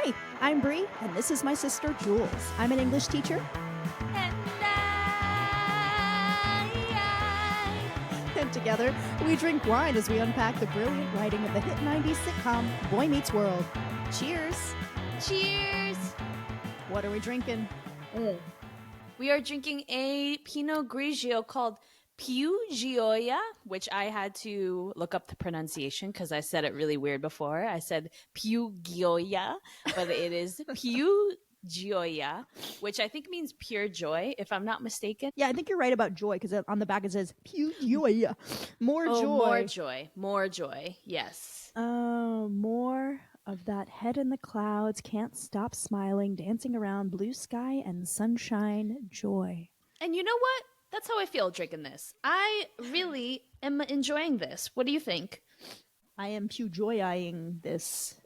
Hey, I'm Bree, and this is my sister, Jules. I'm an English teacher. And together, we drink wine as we unpack the brilliant writing of the hit 90s sitcom, Boy Meets World. Cheers! Cheers! What are we drinking? We are drinking a Pinot Grigio called Piu Gioia, which I had to look up the pronunciation because I said it really weird before. I said Piu Gioia, but it is Piu Gioia, which I think means pure joy, if I'm not mistaken. Yeah, I think you're right about joy because on the back it says Piu Gioia. More joy. More joy. More joy. Yes. More of that head in the clouds, can't stop smiling, dancing around blue sky and sunshine joy. And you know what? That's how I feel drinking this. I really am enjoying this. What do you think? I am Piu Gioia-ing this.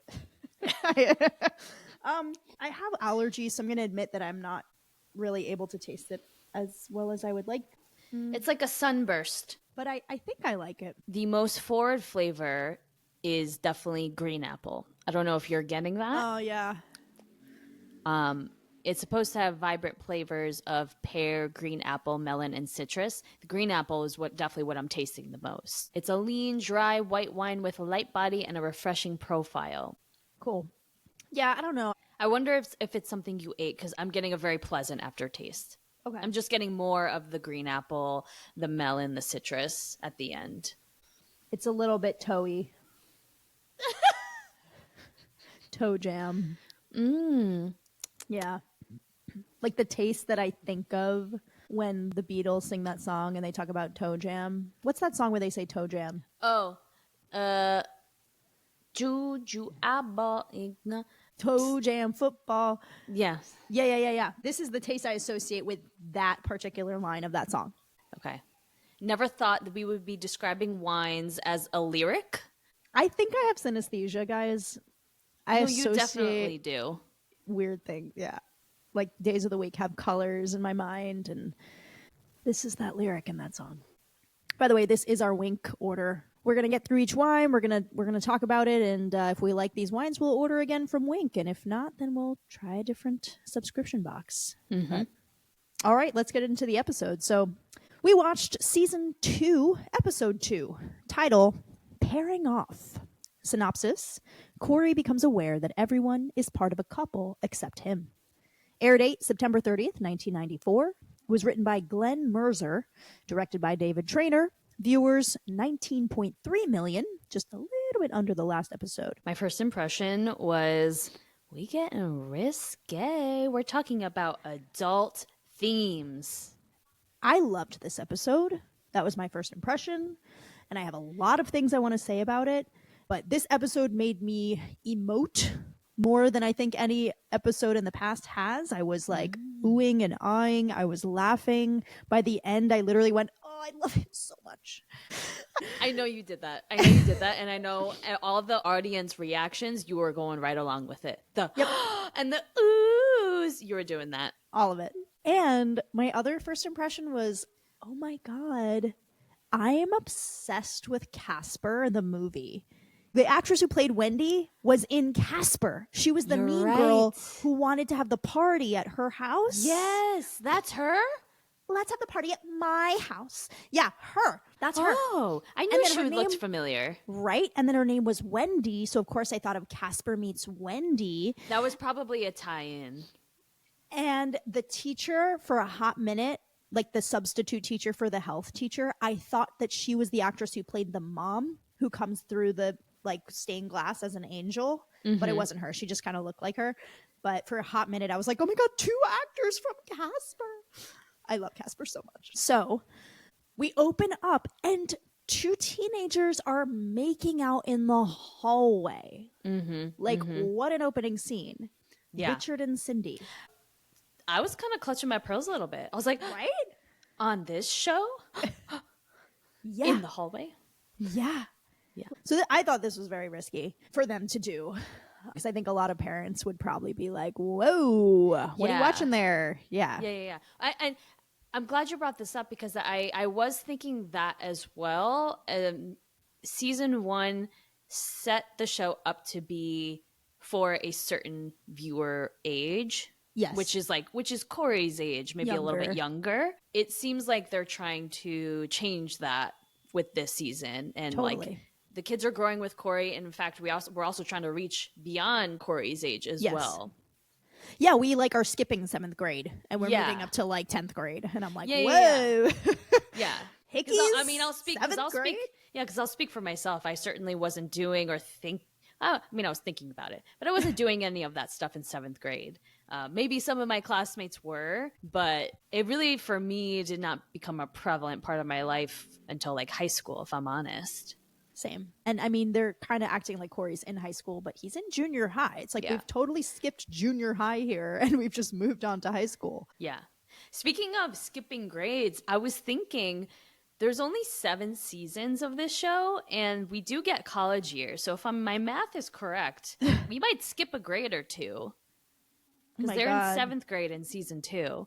I have allergies, so I'm going to admit that I'm not really able to taste it as well as I would like. It's like a sunburst. But I think I like it. The most forward flavor is definitely green apple. I don't know if you're getting that. Oh, yeah. It's supposed to have vibrant flavors of pear, green apple, melon, and citrus. The green apple is definitely what I'm tasting the most. It's a lean, dry white wine with a light body and a refreshing profile. Cool. Yeah, I don't know. I wonder if it's something you ate because I'm getting a very pleasant aftertaste. Okay. I'm just getting more of the green apple, the melon, the citrus at the end. It's a little bit toe-y. Toe jam. Yeah. Like the taste that I think of when the Beatles sing that song and they talk about toe jam. What's that song where they say toe jam? Oh, Juju Abba Igna. Toe jam football. Yes. Yeah. This is the taste I associate with that particular line of that song. Okay. Never thought that we would be describing wines as a lyric. I think I have synesthesia, guys. You definitely do. Weird thing, yeah. Like days of the week have colors in my mind, and this is that lyric in that song. By the way, this is our wink order. We're gonna get through each wine. We're gonna talk about it, and if we like these wines, we'll order again from Wink, and if not, then we'll try a different subscription box. Mm-hmm. All right, let's get into the episode. So we watched season 2, episode 2, title Pairing Off. Synopsis: Cory becomes aware that everyone is part of a couple except him. Air date September 30th, 1994. Was written by Glenn Mercer, directed by David Trainer. Viewers 19.3 million, just a little bit under the last episode. My first impression was, we getting risque. We're talking about adult themes. I loved this episode. That was my first impression, and I have a lot of things I want to say about it. But this episode made me emote more than I think any episode in the past has. I was like oohing and ahhing. I was laughing. By the end, I literally went, oh, I love him so much. I know you did that. And I know all the audience reactions, you were going right along with it. The yep. And the oohs, you were doing that. All of it. And my other first impression was, oh my God, I am obsessed with Casper, the movie. The actress who played Wendy was in Casper. She was the mean girl who wanted to have the party at her house. Yes, that's her? Let's have the party at my house. Yeah, her. That's her. Oh, I knew she looked familiar. Right? And then her name was Wendy. So, of course, I thought of Casper Meets Wendy. That was probably a tie-in. And the teacher, for a hot minute, like the substitute teacher for the health teacher, I thought that she was the actress who played the mom who comes through the stained glass as an angel, but it wasn't her. She just kind of looked like her. But for a hot minute, I was like, oh my God, 2 actors from Casper. I love Casper so much. So we open up and 2 teenagers are making out in the hallway. What an opening scene. Yeah. Richard and Cindy. I was kind of clutching my pearls a little bit. I was like, right? On this show? Yeah. In the hallway? Yeah. Yeah. So I thought this was very risky for them to do. Because I think a lot of parents would probably be like, whoa, what are you watching there? Yeah. Yeah. And I'm glad you brought this up because I was thinking that as well. Season 1 set the show up to be for a certain viewer age. Yes. Which is Cory's age, maybe a little bit younger. It seems like they're trying to change that with this season. And like the kids are growing with Cory. And in fact, we're also trying to reach beyond Cory's age as well. Yeah, we like are skipping 7th grade and we're moving up to like 10th grade. And I'm like, whoa. Yeah. Hickeys? I mean, I'll speak because I'll speak for myself. I certainly wasn't doing or I was thinking about it, but I wasn't doing any of that stuff in 7th grade. Maybe some of my classmates were, but it really, for me, did not become a prevalent part of my life until like high school, if I'm honest. Same. And I mean, they're kind of acting like Cory's in high school, but he's in junior high. It's like we've totally skipped junior high here and we've just moved on to high school. Yeah. Speaking of skipping grades, I was thinking there's only 7 seasons of this show and we do get college years. So if my math is correct, we might skip a grade or two. Because they're in 7th grade in season 2.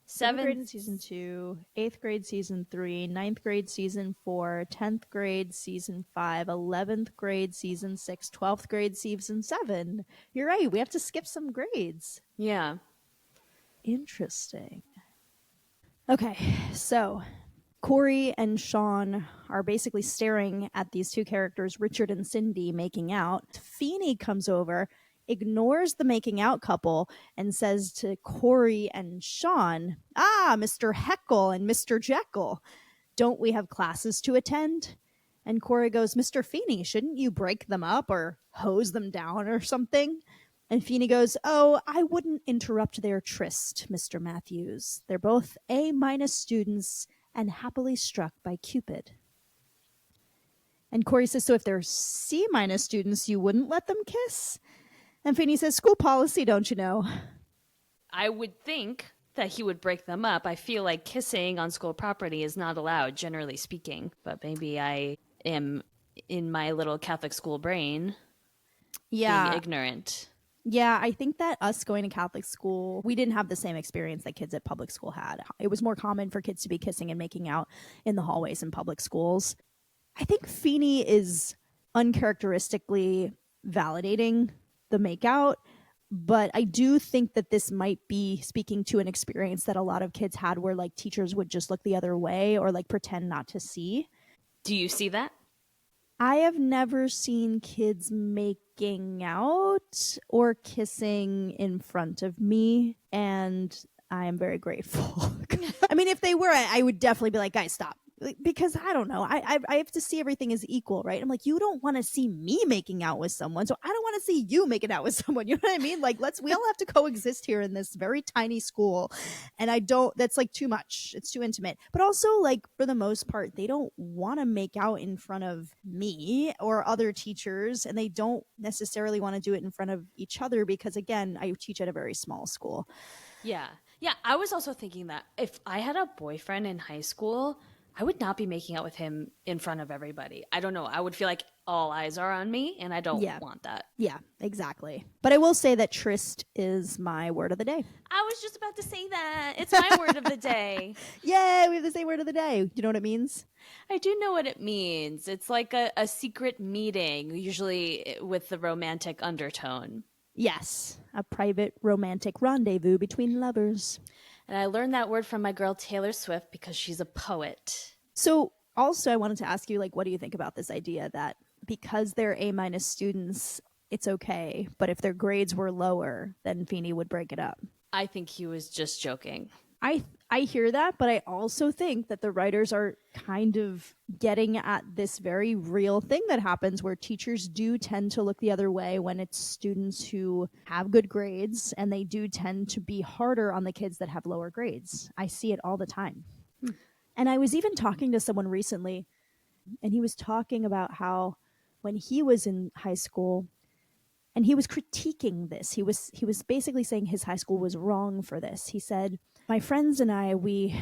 7th grade in season 2, 8th grade season 3, 9th grade season 4, 10th grade season 5, 11th grade season 6, 12th grade season 7. You're right. We have to skip some grades. Yeah. Interesting. Okay, so Cory and Shawn are basically staring at these two characters, Richard and Cindy, making out. Feeney comes over, ignores the making out couple, and says to Cory and Shawn, Mr. Heckle and Mr. Jekyll, don't we have classes to attend? And Cory goes, Mr. Feeney, shouldn't you break them up or hose them down or something? And Feeney goes, I wouldn't interrupt their tryst, Mr. Matthews. They're both A- students and happily struck by Cupid. And Cory says, so if they're C- students, you wouldn't let them kiss? And Feeney says, school policy, don't you know? I would think that he would break them up. I feel like kissing on school property is not allowed, generally speaking. But maybe I am, in my little Catholic school brain, being ignorant. Yeah, I think that us going to Catholic school, we didn't have the same experience that kids at public school had. It was more common for kids to be kissing and making out in the hallways in public schools. I think Feeney is uncharacteristically validating the makeout, but I do think that this might be speaking to an experience that a lot of kids had where like teachers would just look the other way or like pretend not to see. Do you see that? I have never seen kids making out or kissing in front of me, and I am very grateful. I mean, if they were, I would definitely be like, guys, stop. Because I don't know, I have to see everything as equal, right? I'm like, you don't want to see me making out with someone, so I don't want to see you making out with someone. You know what I mean? Like, we all have to coexist here in this very tiny school, and that's like too much. It's too intimate. But also, like, for the most part, they don't want to make out in front of me or other teachers, and they don't necessarily want to do it in front of each other because, again, I teach at a very small school. Yeah, I was also thinking that if I had a boyfriend in high school, I would not be making out with him in front of everybody. I don't know. I would feel like all eyes are on me, and I don't want that. Yeah, exactly. But I will say that tryst is my word of the day. I was just about to say that. It's my word of the day. Yay, we have the same word of the day. Do you know what it means? I do know what it means. It's like a secret meeting, usually with the romantic undertone. Yes, a private romantic rendezvous between lovers. And I learned that word from my girl Taylor Swift because she's a poet. So also I wanted to ask you, like, what do you think about this idea that because they're A- students, it's okay, but if their grades were lower, then Feeney would break it up? I think he was just joking. I hear that, but I also think that the writers are kind of getting at this very real thing that happens where teachers do tend to look the other way when it's students who have good grades, and they do tend to be harder on the kids that have lower grades. I see it all the time. And I was even talking to someone recently, and he was talking about how when he was in high school, and he was critiquing this. He was basically saying his high school was wrong for this. He said, my friends and I, we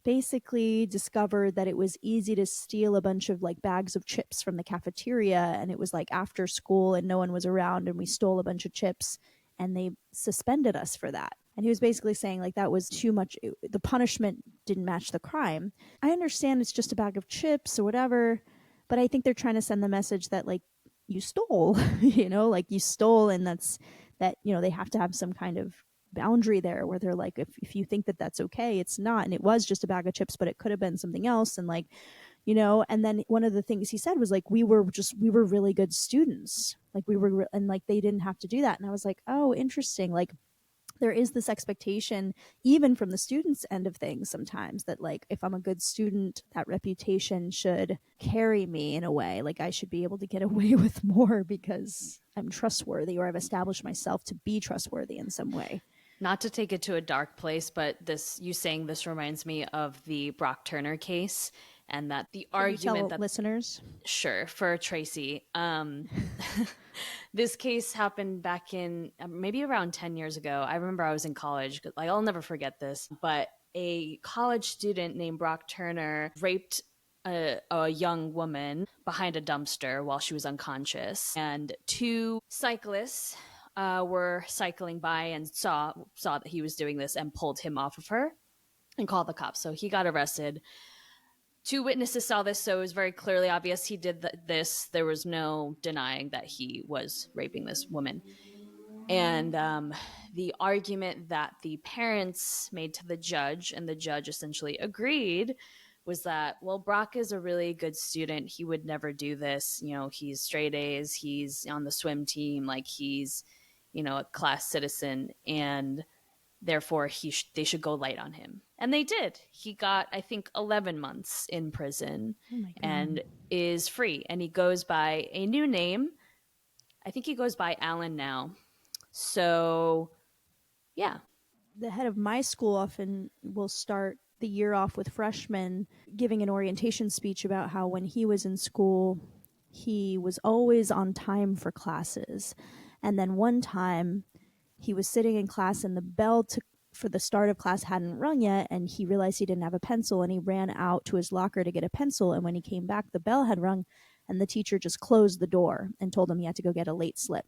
basically discovered that it was easy to steal a bunch of like bags of chips from the cafeteria, and it was like after school and no one was around, and we stole a bunch of chips, and they suspended us for that. And he was basically saying like that was too much. The punishment didn't match the crime. I understand it's just a bag of chips or whatever, but I think they're trying to send the message that like you stole, you know, like you stole, and that's that, you know, they have to have some kind of boundary there where they're like, if you think that that's okay, it's not. And it was just a bag of chips, but it could have been something else. And like, you know, and then one of the things he said was like, we were really good students. Like and like they didn't have to do that. And I was like, oh, interesting. Like there is this expectation even from the students end of things sometimes that like if I'm a good student, that reputation should carry me in a way, like I should be able to get away with more because I'm trustworthy, or I've established myself to be trustworthy in some way. Not to take it to a dark place, but this, you saying this reminds me of the Brock Turner case, and that the Can argument you tell that listeners? Sure, for Tracy. This case happened back in maybe around 10 years ago. I remember I was in college. Like, I'll never forget this. But a college student named Brock Turner raped a young woman behind a dumpster while she was unconscious. And two cyclists were cycling by and saw that he was doing this and pulled him off of her and called the cops. So he got arrested. Two witnesses saw this, so it was very clearly obvious he did this. There was no denying that he was raping this woman. And the argument that the parents made to the judge, and the judge essentially agreed, was that, well, Brock is a really good student. He would never do this. You know, he's straight A's. He's on the swim team. Like, he's, you know, a class citizen. And therefore they should go light on him. And they did. He got, I think, 11 months in prison and is free. And he goes by a new name. I think he goes by Alan now. So, yeah. The head of my school often will start the year off with freshmen giving an orientation speech about how when he was in school, he was always on time for classes. And then one time he was sitting in class and the bell for the start of class hadn't rung yet, and he realized he didn't have a pencil, and he ran out to his locker to get a pencil, and when he came back the bell had rung and the teacher just closed the door and told him he had to go get a late slip.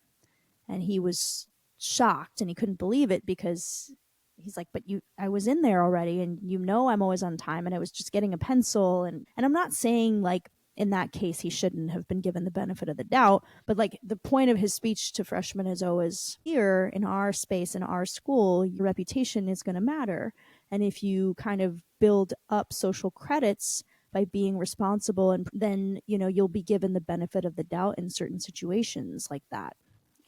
And he was shocked and he couldn't believe it because he's like, but I was in there already, and you know I'm always on time, and I was just getting a pencil. And I'm not saying like in that case he shouldn't have been given the benefit of the doubt, but like the point of his speech to freshmen is always, here in our space, in our school, your reputation is going to matter. And if you kind of build up social credits by being responsible, and then, you know, you'll be given the benefit of the doubt in certain situations like that.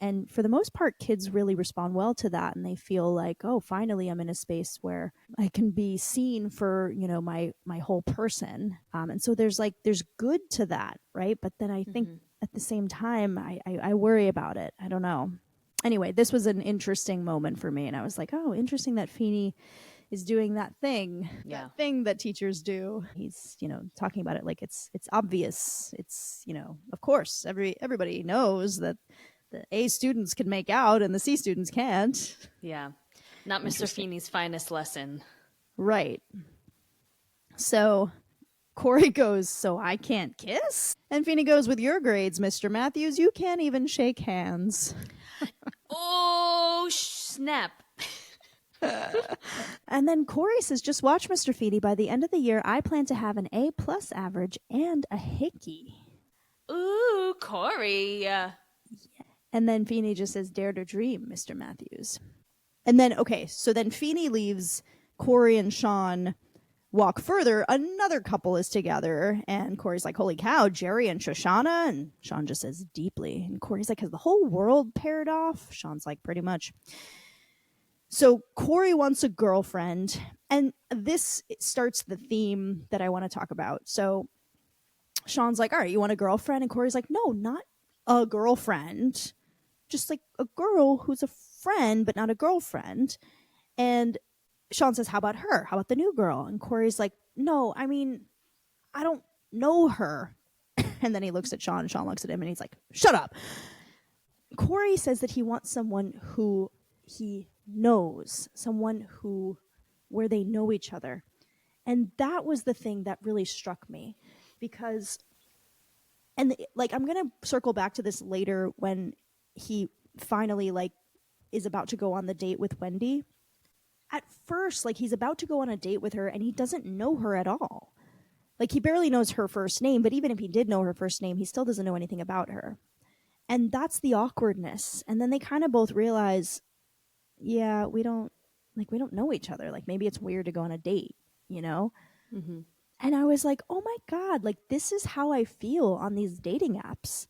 And for the most part, kids really respond well to that, and they feel like, oh, finally I'm in a space where I can be seen for, you know, my whole person. And so there's good to that, right? But then I think at the same time, I worry about it. I don't know. Anyway, this was an interesting moment for me, and I was like, oh, interesting that Feeney is doing that thing, that thing that teachers do. He's, you know, talking about it like it's obvious. It's, you know, of course, everybody knows that the A students can make out and the C students can't. Yeah. Not Mr. Feeney's finest lesson. Right. So Cory goes, so I can't kiss? And Feeney goes, with your grades, Mr. Matthews, you can't even shake hands. Oh, snap. And then Cory says, just watch, Mr. Feeney. By the end of the year, I plan to have an A+ average and a hickey. Ooh, Cory. And then Feeney just says, dare to dream, Mr. Matthews. And then, okay, so then Feeney leaves. Cory and Shawn walk further. Another couple is together. And Cory's like, holy cow, Jerry and Shoshana? And Shawn just says, deeply. And Cory's like, has the whole world paired off? Shawn's like, pretty much. So Cory wants a girlfriend. And this starts the theme that I want to talk about. So Shawn's like, all right, you want a girlfriend? And Cory's like, no, not a girlfriend. Just like a girl who's a friend, but not a girlfriend. And Shawn says, how about her? How about the new girl? And Cory's like, no, I mean, I don't know her. And then he looks at Shawn, and Shawn looks at him, and he's like, shut up. Cory says that he wants someone who he knows, someone where they know each other. And that was the thing that really struck me, because, and like, I'm going to circle back to this later when he finally like is about to go on the date with Wendy. At first, like, he's about to go on a date with her and he doesn't know her at all. Like, he barely knows her first name, but even if he did know her first name, he still doesn't know anything about her. And that's the awkwardness. And then they kind of both realize, yeah, we don't know each other. Like maybe it's weird to go on a date, you know? Mm-hmm. And I was like, oh my God, like this is how I feel on these dating apps.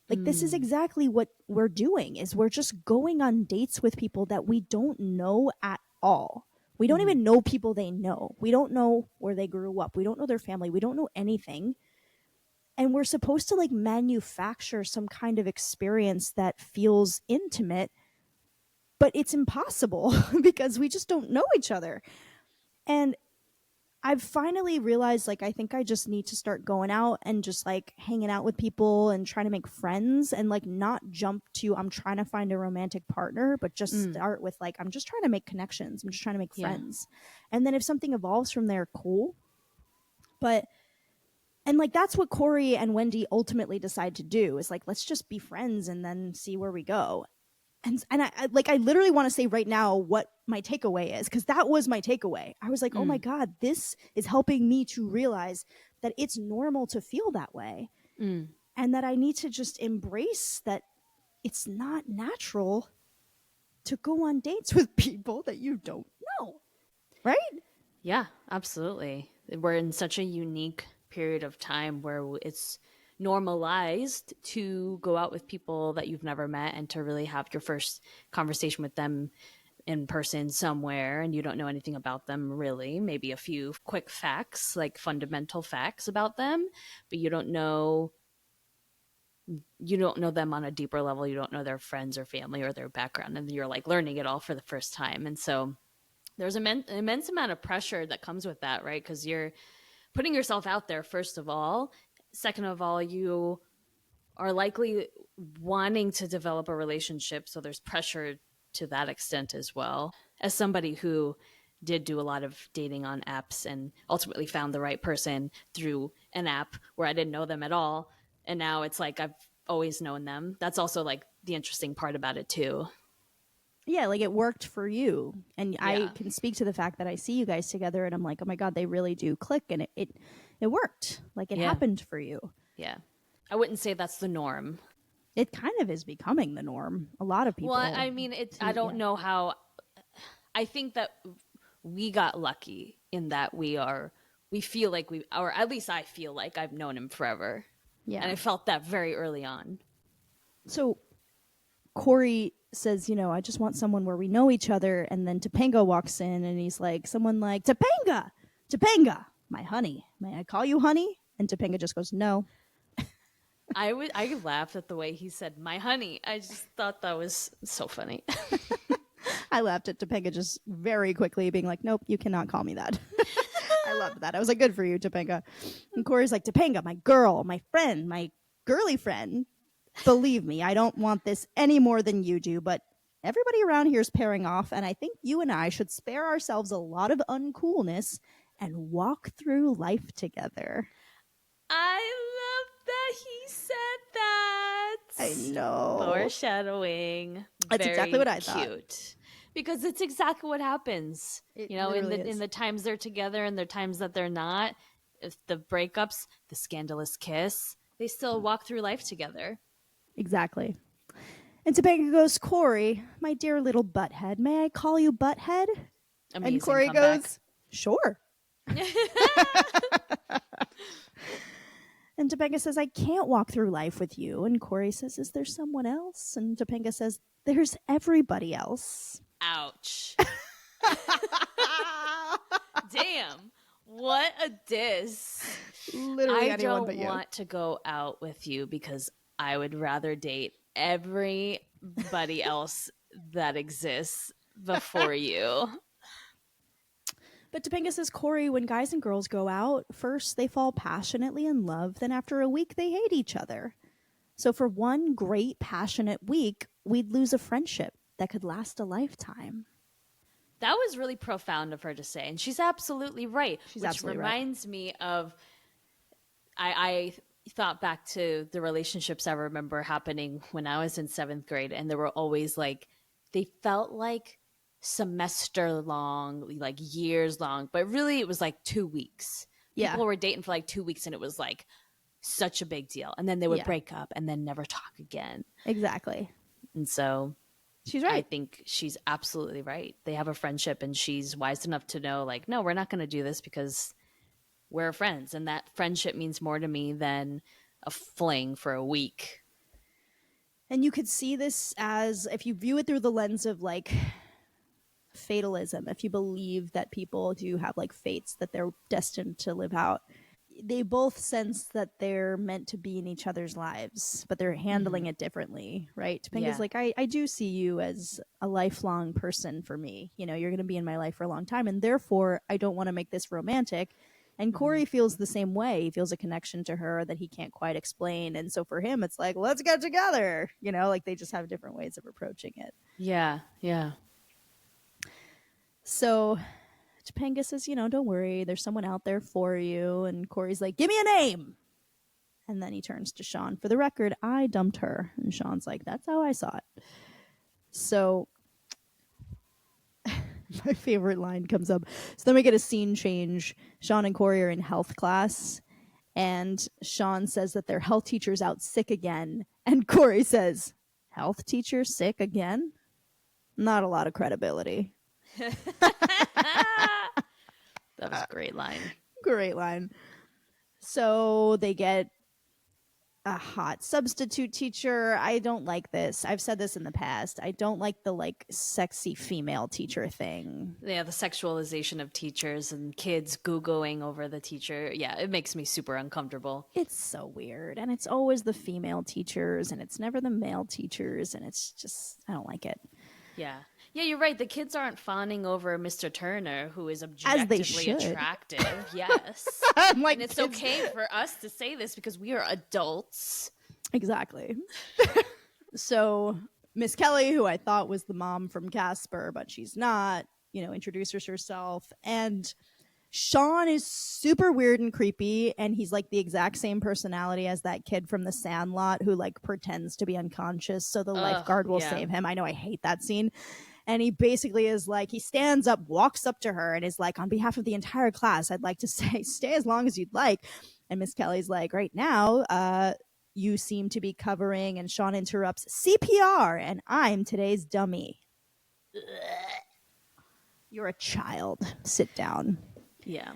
Like this is exactly what we're doing is we're just going on dates with people that we don't know at all. We don't even know people they know. We don't know where they grew up. We don't know their family. We don't know anything. And we're supposed to like manufacture some kind of experience that feels intimate, but it's impossible because we just don't know each other. And I've finally realized like I think I just need to start going out and just like hanging out with people and trying to make friends and like not jump to I'm trying to find a romantic partner, but just start with like I'm just trying to make connections. I'm just trying to make friends. And then if something evolves from there, cool. But and like that's what Cory and Wendy ultimately decide to do is like let's just be friends and then see where we go. And I literally want to say right now what my takeaway is because that was my takeaway. I was like, oh my God, this is helping me to realize that it's normal to feel that way, and that I need to just embrace that it's not natural to go on dates with people that you don't know, right? Yeah, absolutely. We're in such a unique period of time where it's normalized to go out with people that you've never met and to really have your first conversation with them in person somewhere and you don't know anything about them really, maybe a few quick facts, like fundamental facts about them, but you don't know them on a deeper level. You don't know their friends or family or their background, and you're like learning it all for the first time. And so there's an immense amount of pressure that comes with that, right? Because you're putting yourself out there, first of all. Second of all, you are likely wanting to develop a relationship. So there's pressure to that extent as well. As somebody who did do a lot of dating on apps and ultimately found the right person through an app where I didn't know them at all. And now it's like I've always known them. That's also like the interesting part about it too. Yeah, like it worked for you. And I Yeah. can speak to the fact that I see you guys together and I'm like, oh my God, they really do click. And it worked. Like it Yeah. happened for you. Yeah. I wouldn't say that's the norm. It kind of is becoming the norm. A lot of people. Well, I mean, I don't know how. I think that we got lucky in that we feel like or at least I feel like I've known him forever. Yeah. And I felt that very early on. So Cory says, I just want someone where we know each other. And then Topanga walks in and he's like, someone like, Topanga, my honey. May I call you honey? And Topanga just goes, no. I laughed at the way he said, my honey. I just thought that was so funny. I laughed at Topanga just very quickly being like, nope, you cannot call me that. I loved that. I was like, good for you, Topanga. And Cory's like, Topanga, my girl, my friend, my girly friend. Believe me, I don't want this any more than you do, but everybody around here is pairing off, and I think you and I should spare ourselves a lot of uncoolness and walk through life together. I love that he said that. I know. Foreshadowing. That's Very exactly what I cute. thought. Because it's exactly what happens. It In the times they're together and the times that they're not, if the breakups, the scandalous kiss, they still walk through life together. Exactly. And Topanga goes, Cory, my dear little butthead, may I call you butthead? Amazing And Cory comeback. goes, sure. And Topanga says, I can't walk through life with you. And Cory says, is there someone else? And Topanga says, there's everybody else. Ouch. Damn. What a diss. Literally I anyone but don't you. want to go out with you because I would rather date everybody else that exists before you. But Topanga says, Cory, when guys and girls go out, first they fall passionately in love, then after a week they hate each other. So for one great passionate week, we'd lose a friendship that could last a lifetime. That was really profound of her to say, and she's absolutely right. Which reminds me of I thought back to the relationships I remember happening when I was in 7th grade, and they were always like, they felt like semester long, like years long, but really it was like 2 weeks. Yeah. People were dating for like 2 weeks, and it was like such a big deal. And then they would Yeah. break up and then never talk again. Exactly. And so She's I right. think she's absolutely right. They have a friendship and she's wise enough to know, like, no, we're not going to do this because we're friends. And that friendship means more to me than a fling for a week. And you could see this as, if you view it through the lens of like fatalism, if you believe that people do have like fates that they're destined to live out, they both sense that they're meant to be in each other's lives, but they're handling it differently, right? Topanga's Yeah. like, I do see you as a lifelong person for me. You know, you're going to be in my life for a long time, and therefore I don't want to make this romantic. And Cory feels the same way. He feels a connection to her that he can't quite explain. And so for him, it's like, let's get together. You know, like they just have different ways of approaching it. Yeah. Yeah. So Topanga says, you know, don't worry. There's someone out there for you. And Cory's like, give me a name. And then he turns to Shawn. For the record, I dumped her. And Shawn's like, that's how I saw it. So my favorite line comes up. So then we get a scene change. Shawn and Cory are in health class. And Shawn says that their health teacher's out sick again. And Cory says, health teacher sick again? Not a lot of credibility. That was a great line. Great line. So they get a hot substitute teacher. I don't like this. I've said this in the past. I don't like the like sexy female teacher thing. Yeah, the sexualization of teachers and kids Googling over the teacher. Yeah, it makes me super uncomfortable. It's so weird. And it's always the female teachers and it's never the male teachers. And it's just, I don't like it. Yeah. Yeah, you're right. The kids aren't fawning over Mr. Turner, who is As objectively they should. attractive. Yes. I'm like, And it's kids- okay for us to say this because we are adults. Exactly. So Miss Kelly, who I thought was the mom from Casper, but she's not, you know, introduces herself. And Shawn is super weird and creepy, and he's like the exact same personality as that kid from The Sandlot who like pretends to be unconscious so the lifeguard will yeah. save him. I know, I hate that scene. And he basically is like, he stands up, walks up to her, and is like, on behalf of the entire class, I'd like to say, stay as long as you'd like. And Miss Kelly's like, right now, you seem to be covering, and Shawn interrupts, CPR, and I'm today's dummy. You're a child. Sit down. Yeah.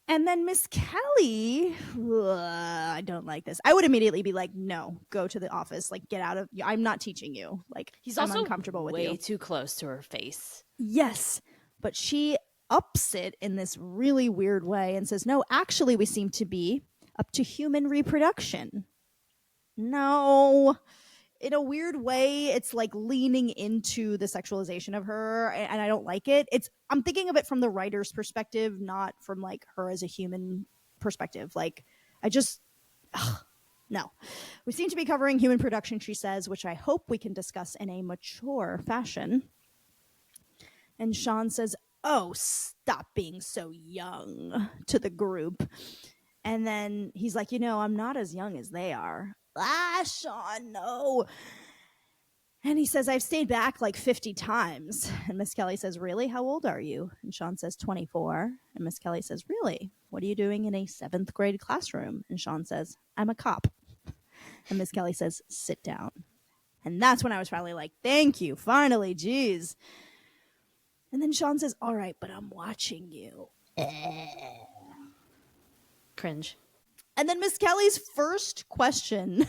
And then Miss Kelly, I don't like this. I would immediately be like, no, go to the office. Like, get out of, I'm not teaching you. Like, He's I'm also uncomfortable with way you. too close to her face. Yes, but she ups it in this really weird way and says, no, actually, we seem to be up to human reproduction. No. In a weird way, it's like leaning into the sexualization of her, and I don't like it. I'm thinking of it from the writer's perspective, not from like her as a human perspective. Like, no. We seem to be covering human production, she says, which I hope we can discuss in a mature fashion. And Shawn says, oh, stop being so young, to the group. And then he's like, you know, I'm not as young as they are. Ah, Shawn, no. And he says, I've stayed back like 50 times. And Miss Kelly says, really? How old are you? And Shawn says, 24. And Miss Kelly says, really? What are you doing in a 7th grade classroom? And Shawn says, I'm a cop. And Miss Kelly says, sit down. And that's when I was finally like, thank you, finally, geez. And then Shawn says, all right, but I'm watching you. Cringe. And then Miss Kelly's first question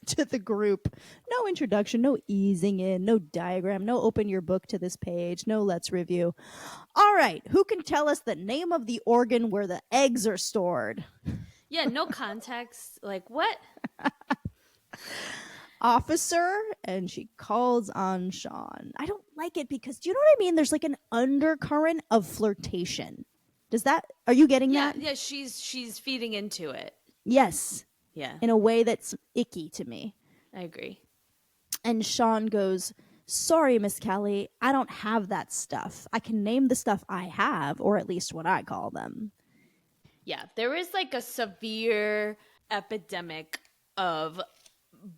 to the group, no introduction, no easing in, no diagram, no open your book to this page, no let's review. All right, who can tell us the name of the organ where the eggs are stored? Yeah, no context. Like, what? Officer, and she calls on Shawn. I don't like it because, do you know what I mean? There's like an undercurrent of flirtation. Are you getting Yeah, that? yeah, she's feeding into it. Yes. Yeah. In a way that's icky to me. I agree. And Shawn goes, sorry, Miss Kelly, I don't have that stuff. I can name the stuff I have, or at least what I call them. Yeah, there is like a severe epidemic of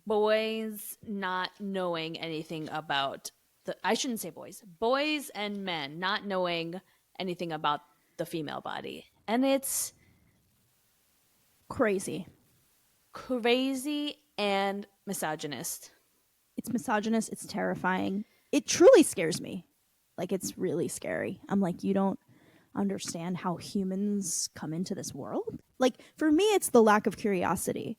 boys not knowing anything about I shouldn't say boys and men not knowing anything about the female body. And it's Crazy. crazy and misogynist. It's misogynist. It's terrifying. It truly scares me. Like, it's really scary. I'm like, you don't understand how humans come into this world. Like, for me, it's the lack of curiosity.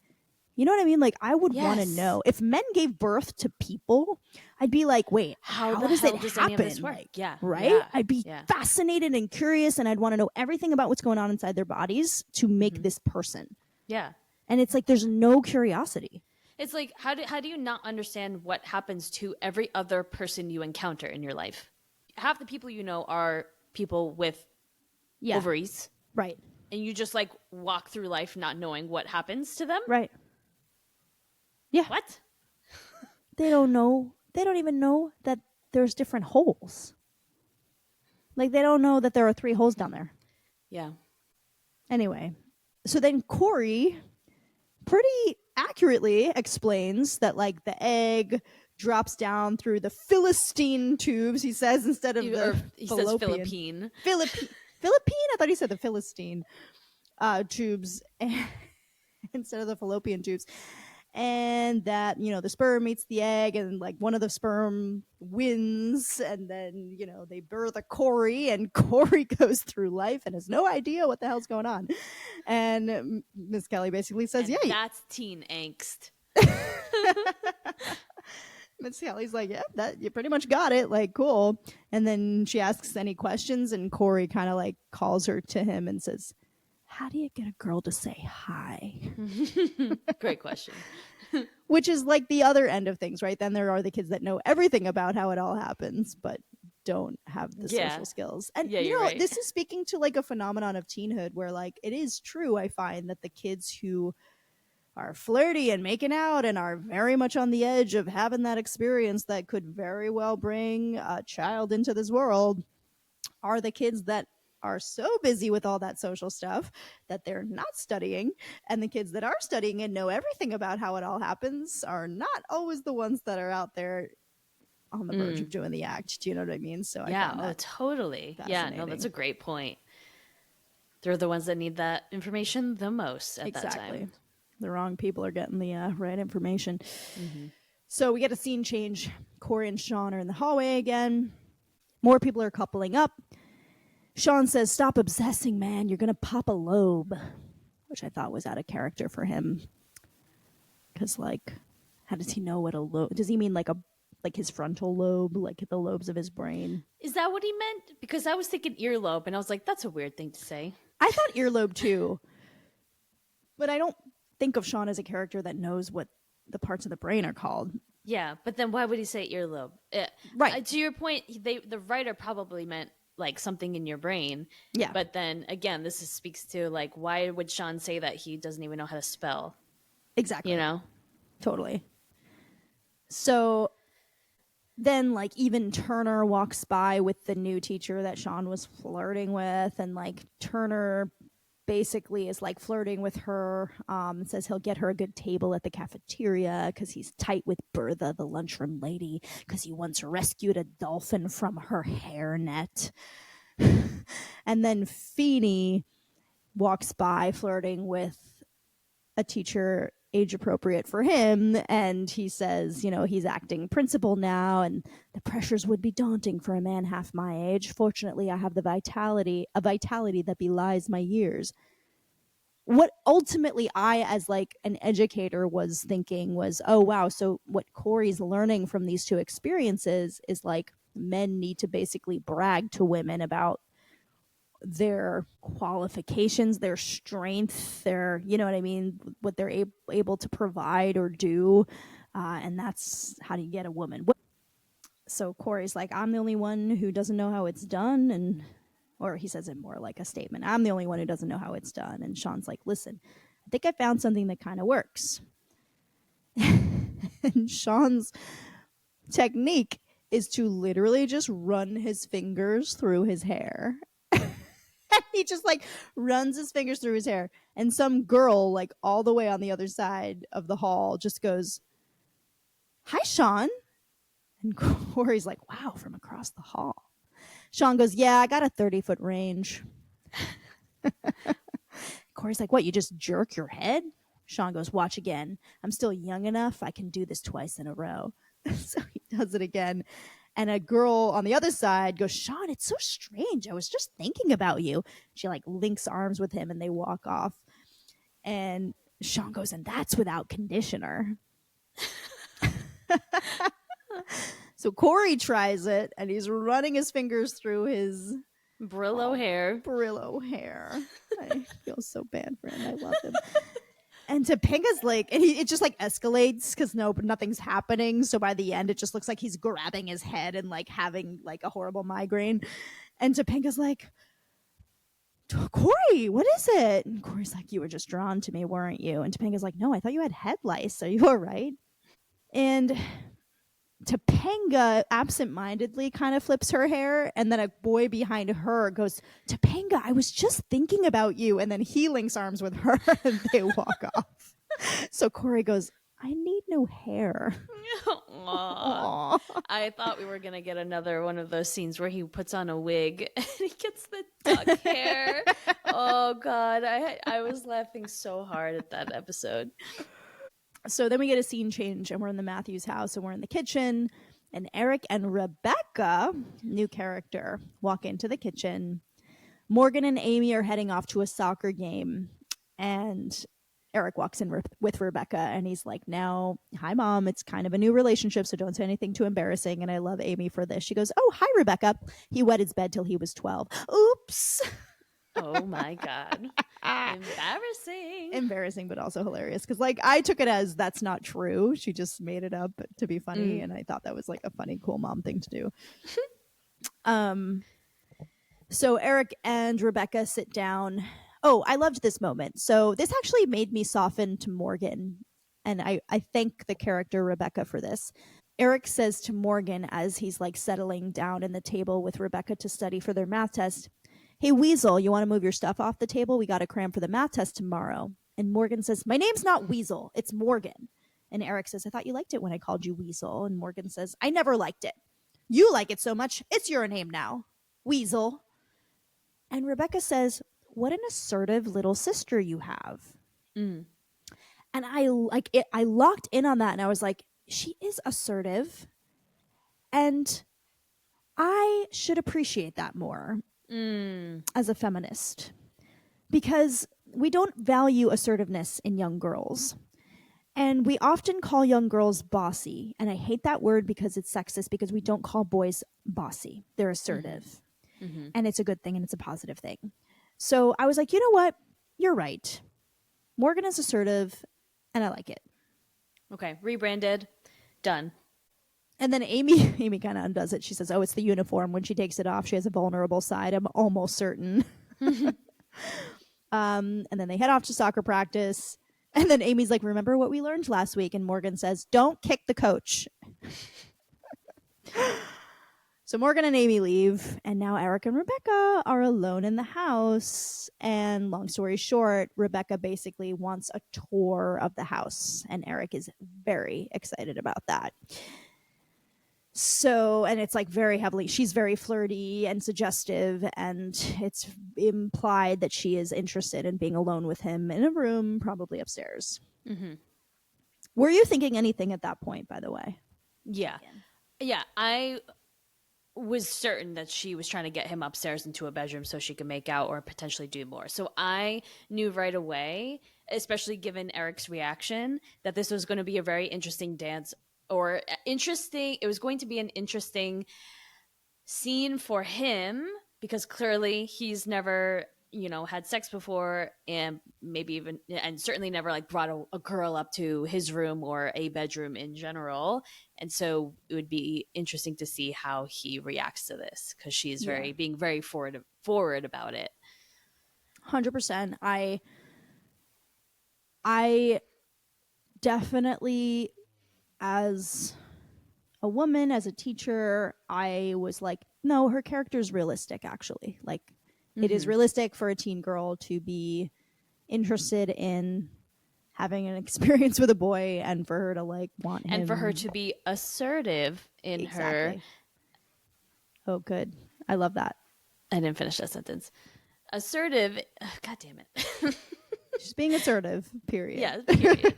You know what I mean? Like, I would want to Yes. know if men gave birth to people. I'd be like, wait, how the does hell it does happen? any of this work? Like, Yeah, right? yeah, I'd be yeah. fascinated and curious, and I'd want to know everything about what's going on inside their bodies to make this person. Yeah. And it's like there's no curiosity. It's like, how do you not understand what happens to every other person you encounter in your life? Half the people you know are people with ovaries, Right. and you just like walk through life not knowing what happens to them. Right. Yeah. What? They don't know. They don't even know that there's different holes. Like, they don't know that there are 3 holes down there. Yeah. Anyway, so then Cory pretty accurately explains that, like, the egg drops down through the Philistine tubes, he says, instead of He says Philippine. Philippine. Philippine? I thought he said the Philistine tubes instead of the fallopian tubes. And that, the sperm meets the egg, and like one of the sperm wins, and then, they birth a Cory, and Cory goes through life and has no idea what the hell's going on. And Miss Kelly basically says, And that's teen angst. Miss Kelly's like, yeah, that you pretty much got it. Like, cool. And then she asks any questions, and Cory kind of like calls her to him and says, how do you get a girl to say hi? Great question. Which is like the other end of things, right? Then there are the kids that know everything about how it all happens, but don't have the social skills. And right. This is speaking to like a phenomenon of teenhood where, like, it is true, I find, that the kids who are flirty and making out and are very much on the edge of having that experience that could very well bring a child into this world are the kids that are so busy with all that social stuff that they're not studying, and the kids that are studying and know everything about how it all happens are not always the ones that are out there on the verge of doing the act. Do you know what I mean? So totally. Yeah, no, that's a great point. They're the ones that need that information the most at that time. The wrong people are getting the right information. So we get a scene change. Cory and Shawn are in the hallway again. More people are coupling up. Shawn says, stop obsessing, man. You're going to pop a lobe, which I thought was out of character for him. Because, like, how does he know what a lobe... Does he mean like his frontal lobe, like the lobes of his brain? Is that what he meant? Because I was thinking earlobe, and I was like, that's a weird thing to say. I thought earlobe, too. But I don't think of Shawn as a character that knows what the parts of the brain are called. Yeah, but then why would he say earlobe? Right. To your point, the writer probably meant like something in your brain. Yeah. But then again, this speaks to like, why would Shawn say that he doesn't even know how to spell? Exactly. Totally. So then, like, even Turner walks by with the new teacher that Shawn was flirting with, and like Turner basically is like flirting with her, says he'll get her a good table at the cafeteria because he's tight with Bertha, the lunchroom lady, because he once rescued a dolphin from her hairnet. And then Feeney walks by flirting with a teacher age appropriate for him, and he says, he's acting principal now, and the pressures would be daunting for a man half my age. Fortunately, I have a vitality that belies my years. What ultimately I, as like an educator, was thinking was, oh wow, so what Cory's learning from these two experiences is like men need to basically brag to women about their qualifications, their strength, their, you know what I mean, what they're able to provide or do, and that's how do you get a woman. So Cory's like, I'm the only one who doesn't know how it's done, and or he says it more like a statement, I'm the only one who doesn't know how it's done. And Shawn's like, listen, I think I found something that kind of works. And Shawn's technique is to literally just run his fingers through his hair. He just like runs his fingers through his hair, and some girl like all the way on the other side of the hall just goes, hi, Shawn. And Cory's like, wow, from across the hall. Shawn goes, yeah, I got a 30-foot range. Cory's like, what, you just jerk your head? Shawn goes, watch again. I'm still young enough. I can do this twice in a row. So he does it again. And a girl on the other side goes, Shawn, it's so strange. I was just thinking about you. She like links arms with him and they walk off. And Shawn goes, and that's without conditioner. So Cory tries it and he's running his fingers through his Brillo hair. I feel so bad for him. I love him. And Topanga's like, and it just like escalates because nothing's happening. So by the end, it just looks like he's grabbing his head and like having like a horrible migraine. And Topanga's like, Cory, what is it? And Cory's like, you were just drawn to me, weren't you? And Topanga's like, no, I thought you had head lice. Are you all right? And Topanga absentmindedly kind of flips her hair, and then a boy behind her goes, Topanga, I was just thinking about you. And then he links arms with her and they walk off. So Cory goes, I need no hair. Aww. I thought we were going to get another one of those scenes where he puts on a wig and he gets the duck hair. Oh, God. I was laughing so hard at that episode. So then we get a scene change and we're in the Matthews house and we're in the kitchen and Eric and Rebecca, new character, walk into the kitchen. Morgan and Amy are heading off to a soccer game and Eric walks in with Rebecca and he's like, now, hi, Mom. It's kind of a new relationship, so don't say anything too embarrassing. And I love Amy for this. She goes, oh, hi, Rebecca. He wet his bed till he was 12. Oops. Oh, my God. Embarrassing, but also hilarious. Because, like, I took it as that's not true. She just made it up to be funny. And I thought that was, like, a funny, cool mom thing to do. So Eric and Rebecca sit down. Oh, I loved this moment. So this actually made me soften to Morgan. And I thank the character Rebecca for this. Eric says to Morgan as he's, like, settling down in the table with Rebecca to study for their math test, hey, Weasel, you want to move your stuff off the table? We got to cram for the math test tomorrow. And Morgan says, my name's not Weasel, it's Morgan. And Eric says, I thought you liked it when I called you Weasel. And Morgan says, I never liked it. You like it so much, it's your name now, Weasel. And Rebecca says, what an assertive little sister you have. And I locked in on that and I was like, she is assertive. And I should appreciate that more. As a feminist, because we don't value assertiveness in young girls. And we often call young girls bossy. And I hate that word because it's sexist, because we don't call boys bossy. They're assertive. And it's a good thing and it's a positive thing. So I was like, you know what? You're right. Morgan is assertive and I like it. Okay, rebranded. Done. And then Amy kind of undoes it. She says, oh, it's the uniform. When she takes it off, she has a vulnerable side. I'm almost certain. And then they head off to soccer practice. And then Amy's like, remember what we learned last week? And Morgan says, don't kick the coach. So Morgan and Amy leave. And now Eric and Rebecca are alone in the house. And long story short, Rebecca basically wants a tour of the house. And Eric is very excited about that. So, and it's like very heavily, she's very flirty and suggestive, and it's implied that she is interested in being alone with him in a room, probably upstairs. Were you thinking anything at that point, by the way? Yeah. Yeah, I was certain that she was trying to get him upstairs into a bedroom so she could make out or potentially do more. So I knew right away, especially given Eric's reaction, that this was going to be a very interesting dance. It was going to be an interesting scene for him because clearly he's never, had sex before and certainly never like brought a girl up to his room or a bedroom in general. And so it would be interesting to see how he reacts to this because she's being very forward about it. 100%. I definitely, as a woman, as a teacher, I was like, no, her character is realistic, actually. Like, it is realistic for a teen girl to be interested in having an experience with a boy and for her to, like, want him. And for her to be assertive in her. Oh, good. I love that. I didn't finish that sentence. Assertive. God damn it. She's being assertive, period. Yeah, period.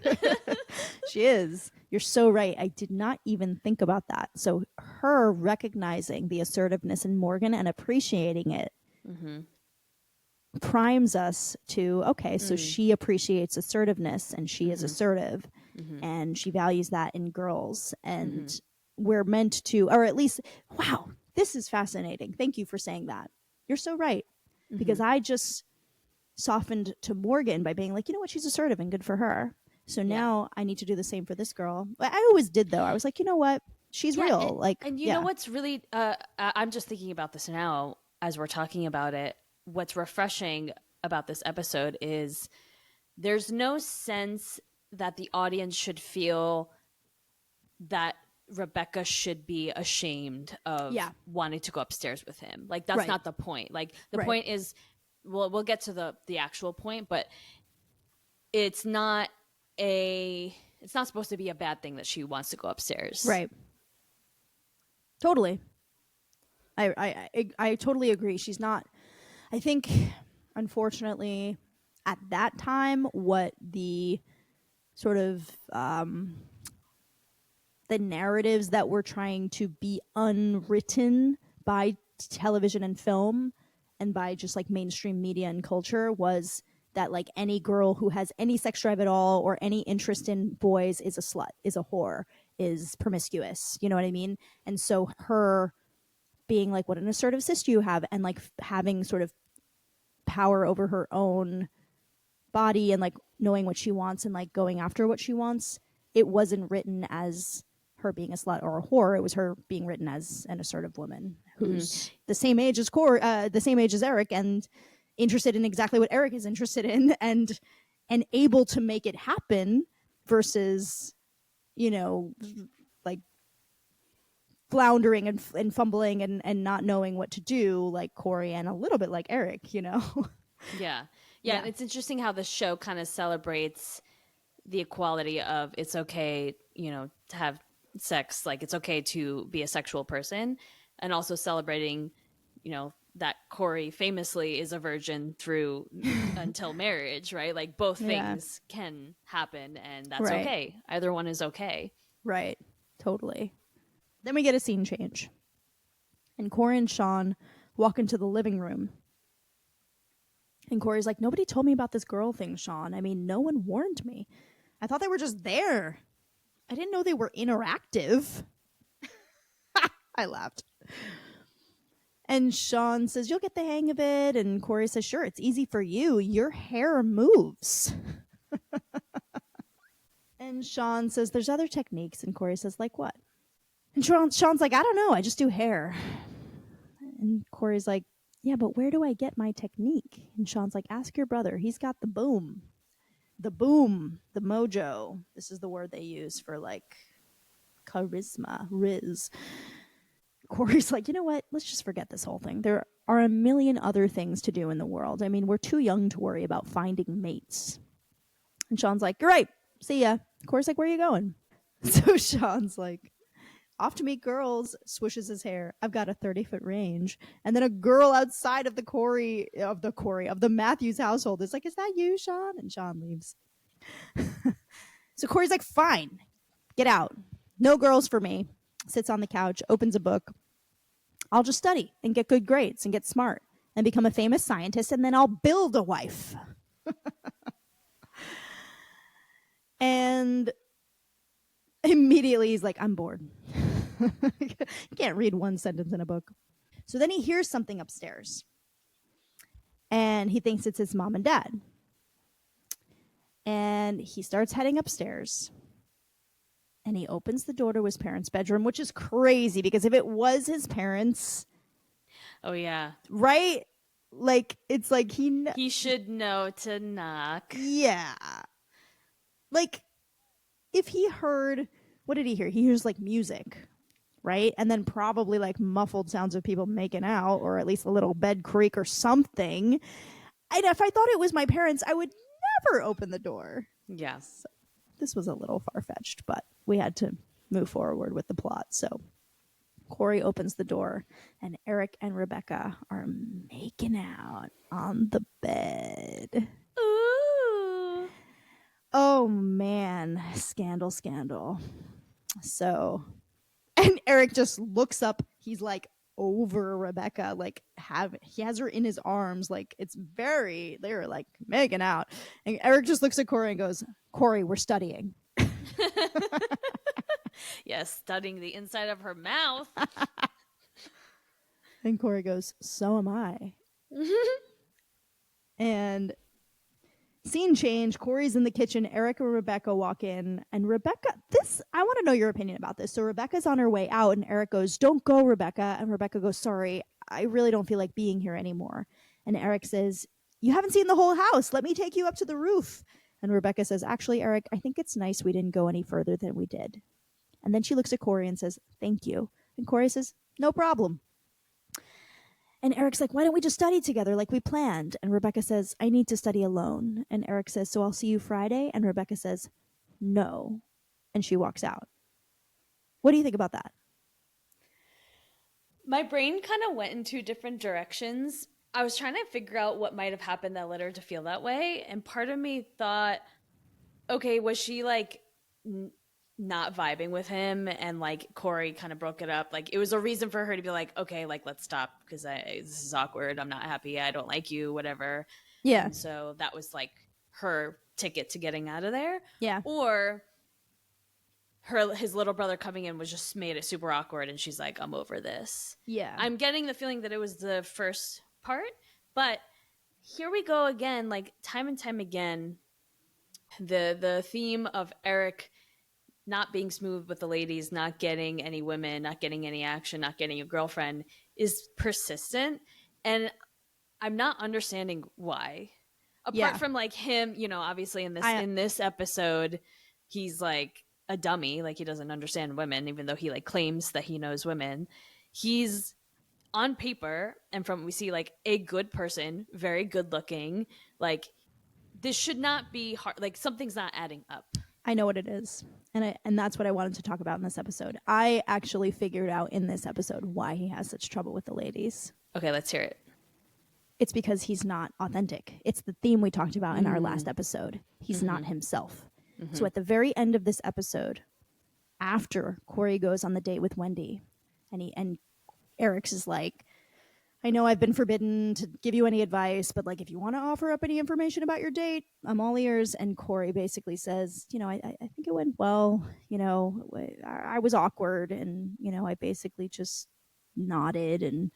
She is. You're so right. I did not even think about that. So her recognizing the assertiveness in Morgan and appreciating it primes us to, okay, so she appreciates assertiveness and she is assertive and she values that in girls. And we're meant to, or at least, wow, this is fascinating. Thank you for saying that. You're so right. Because I just softened to Morgan by being like, you know what, she's assertive and good for her. So now I need to do the same for this girl. I always did, though. I was like, you know what, she's real. And you know what's really, I'm just thinking about this now as we're talking about it. What's refreshing about this episode is there's no sense that the audience should feel that Rebecca should be ashamed of wanting to go upstairs with him. Like, that's not the point. Like, the point is, well, we'll get to the actual point, but it's not supposed to be a bad thing that she wants to go upstairs. Right. Totally. I totally agree. She's not, I think, unfortunately, at that time, what the sort of the narratives that were trying to be unwritten by television and film and by just like mainstream media and culture was that like any girl who has any sex drive at all or any interest in boys is a slut, is a whore, is promiscuous. You know what I mean? And so her being like, what an assertive sis you have, and like having sort of power over her own body and like knowing what she wants and like going after what she wants, it wasn't written as her being a slut or a whore. It was her being written as an assertive woman who's the same age as the same age as Eric, and interested in exactly what Eric is interested in, and able to make it happen versus, you know, like floundering and fumbling and not knowing what to do like Cory, and a little bit like Eric, you know. Yeah. It's interesting how the show kind of celebrates the equality of it's okay, you know, to have sex, like it's okay to be a sexual person, and also celebrating, you know, that Cory famously is a virgin through until marriage, right? Like both things can happen, and that's okay. Either one is okay. Right. Totally. Then we get a scene change. And Cory and Shawn walk into the living room. And Cory's like, nobody told me about this girl thing, Shawn. I mean, no one warned me. I thought they were just there. I didn't know they were interactive. I laughed. And Shawn says, you'll get the hang of it. And Cory says, sure, it's easy for you. Your hair moves. And Shawn says, there's other techniques. And Cory says, like what? And Shawn's like, I don't know. I just do hair. And Cory's like, yeah, but where do I get my technique? And Shawn's like, ask your brother. He's got the boom. The boom. The mojo. This is the word they use for like charisma, riz. Cory's like, you know what? Let's just forget this whole thing. There are a million other things to do in the world. I mean, we're too young to worry about finding mates. And Shawn's like, you're right. See ya. Cory's like, where are you going? So Shawn's like, off to meet girls, swishes his hair. I've got a 30-foot range. And then a girl outside of the Matthews household is like, is that you, Shawn? And Shawn leaves. So Cory's like, fine, get out. No girls for me. Sits on the couch, opens a book. I'll just study and get good grades and get smart and become a famous scientist, and then I'll build a wife. And immediately he's like, I'm bored. You can't read one sentence in a book. So then he hears something upstairs. And he thinks it's his mom and dad. And he starts heading upstairs. And he opens the door to his parents' bedroom, which is crazy because if it was his parents... Oh, yeah. Right? Like, it's like he should know to knock. Yeah. Like, if he heard... What did he hear? He hears, like, music, right? And then probably, like, muffled sounds of people making out, or at least a little bed creak or something. And if I thought it was my parents, I would never open the door. Yes. So this was a little far-fetched, but we had to move forward with the plot. So Cory opens the door, and Eric and Rebecca are making out on the bed. Ooh. Oh man, scandal, scandal. So, and Eric just looks up. He's like over Rebecca, like he has her in his arms, like they're like making out. And Eric just looks at Cory and goes, "Cory, we're studying." Yes, studying the inside of her mouth. And Cory goes, "So am I." And scene change. Cory's in the kitchen. Eric and Rebecca walk in. And I want to know your opinion about this. So Rebecca's on her way out, and Eric goes, "Don't go, Rebecca." And Rebecca goes, "Sorry, I really don't feel like being here anymore." And Eric says, "You haven't seen the whole house. Let me take you up to the roof." And Rebecca says, "Actually, Eric, I think it's nice we didn't go any further than we did." And then she looks at Cory and says, "Thank you." And Cory says, "No problem." And Eric's like, "Why don't we just study together like we planned?" And Rebecca says, "I need to study alone." And Eric says, "So I'll see you Friday?" And Rebecca says, "No." And she walks out. What do you think about that? My brain kind of went in two different directions. I was trying to figure out what might have happened that led her to feel that way. And part of me thought, okay, was she like not vibing with him and like Cory kind of broke it up? Like it was a reason for her to be like, okay, like let's stop because this is awkward. I'm not happy. I don't like you, whatever. Yeah. And so that was like her ticket to getting out of there. Yeah. Or his little brother coming in was just made it super awkward and she's like, I'm over this. Yeah. I'm getting the feeling that it was the first part, but here we go again, like time and time again, the theme of Eric not being smooth with the ladies, not getting any women, not getting any action, not getting a girlfriend is persistent, and I'm not understanding why. Apart from like him, obviously in this episode, he's like a dummy, like he doesn't understand women, even though he like claims that he knows women. He's on paper and from we see like a good person, very good looking. Like this should not be hard. Like something's not adding up. I know what it is. And that's what I wanted to talk about in this episode. I actually figured out in this episode why he has such trouble with the ladies. Okay, let's hear it. It's because he's not authentic. It's the theme we talked about in our last episode. He's not himself. So at the very end of this episode, after Cory goes on the date with Wendy, and Eric's is like, "I know I've been forbidden to give you any advice, but like if you want to offer up any information about your date, I'm all ears." And Cory basically says, I think it went well. I was awkward, and I basically just nodded, and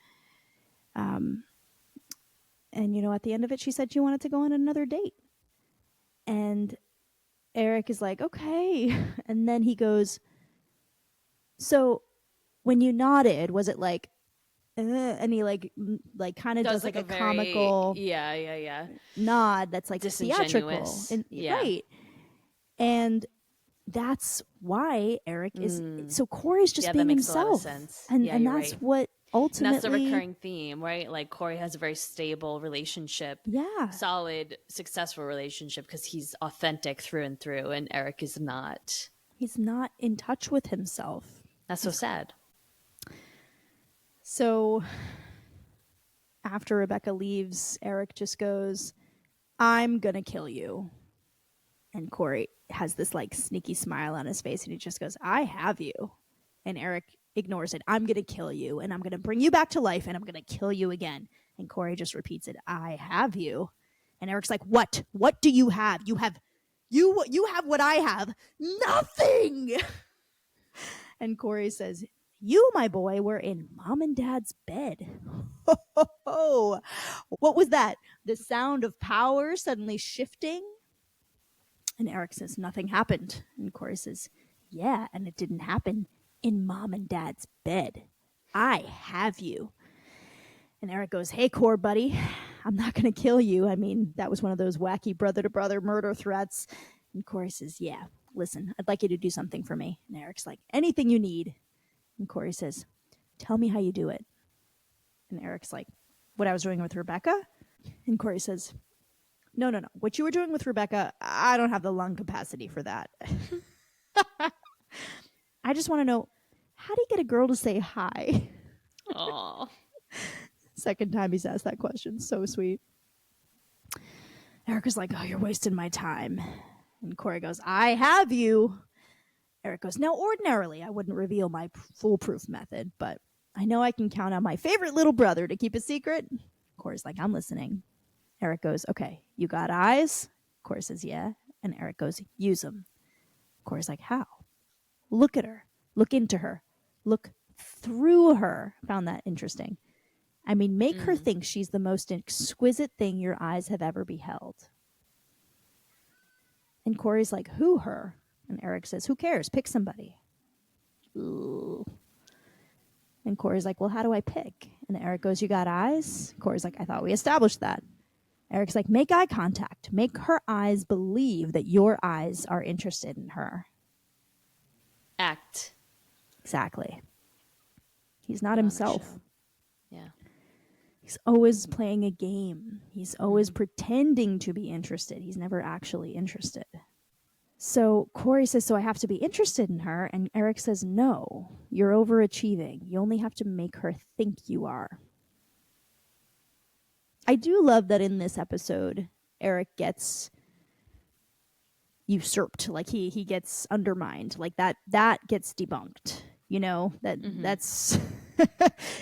at the end of it, she said she wanted to go on another date. And Eric is like, "Okay." And then he goes, "So when you nodded, was it like, and he like kind of does like a very comical nod that's like theatrical, and, right? And that's why Eric is so Cory's just being himself, and that's right. What ultimately, and that's the recurring theme, right? Like Cory has a very stable relationship, solid, successful relationship because he's authentic through and through, and Eric is not. He's not in touch with himself. That's so sad. So after Rebecca leaves, Eric just goes, "I'm gonna kill you." And Cory has this like sneaky smile on his face and he just goes, "I have you." And Eric ignores it. "I'm gonna kill you and I'm gonna bring you back to life and I'm gonna kill you again." And Cory just repeats it, "I have you." And Eric's like, "What? What do you have? You have what I have. Nothing." And Cory says, "You, my boy, were in Mom and Dad's bed." What was that? The sound of power suddenly shifting? And Eric says, "Nothing happened." And Cory says, "Yeah, and it didn't happen in Mom and Dad's bed. I have you." And Eric goes, "Hey, Core buddy, I'm not going to kill you. I mean, that was one of those wacky brother-to-brother murder threats." And Cory says, "Yeah, listen, I'd like you to do something for me." And Eric's like, "Anything you need." And Cory says, "Tell me how you do it." And Eric's like, "What I was doing with Rebecca?" And Cory says, No. What you were doing with Rebecca, I don't have the lung capacity for that." I just want to know, how do you get a girl to say hi? Aww. Second time he's asked that question. So sweet. Eric was like, "Oh, you're wasting my time." And Cory goes, I have you. Eric goes, now, ordinarily, I wouldn't reveal my foolproof method, but I know I can count on my favorite little brother to keep a secret. Cory's like, I'm listening. Eric goes, okay, you got eyes? Cory says, yeah. And Eric goes, use them. Cory's like, how? Look at her. Look into her. Look through her. Found that interesting. I mean, make her think she's the most exquisite thing your eyes have ever beheld. And Cory's like, who her? And Eric says, who cares? Pick somebody. Ooh. And Cory's like, well, how do I pick? And Eric goes, you got eyes? Cory's like, I thought we established that. Eric's like, make eye contact. Make her eyes believe that your eyes are interested in her. Act. Exactly. He's not himself. Yeah. He's always playing a game. He's always pretending to be interested. He's never actually interested. So Cory says, so I have to be interested in her. And Eric says, no, you're overachieving. You only have to make her think you are. I do love that in this episode, Eric gets usurped. Like he gets undermined. Like that gets debunked. You know, that's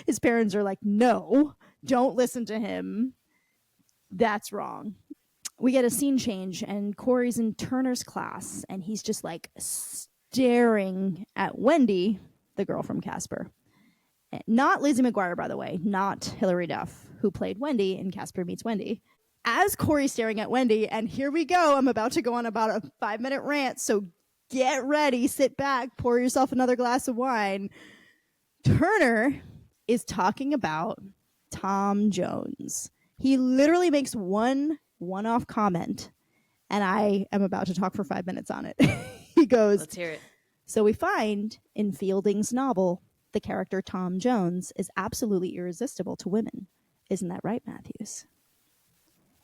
his parents are like, no, don't listen to him. That's wrong. We get a scene change and Cory's in Turner's class and he's just like staring at Wendy, the girl from Casper. Not Lizzie McGuire, by the way, not Hilary Duff, who played Wendy in Casper Meets Wendy. As Cory's staring at Wendy, and here we go, I'm about to go on about a 5-minute rant, so get ready, sit back, pour yourself another glass of wine. Turner is talking about Tom Jones. He literally makes one-off comment, and I am about to talk for 5 minutes on it. He goes, let's hear it. So we find in Fielding's novel, the character Tom Jones is absolutely irresistible to women. Isn't that right, Matthews?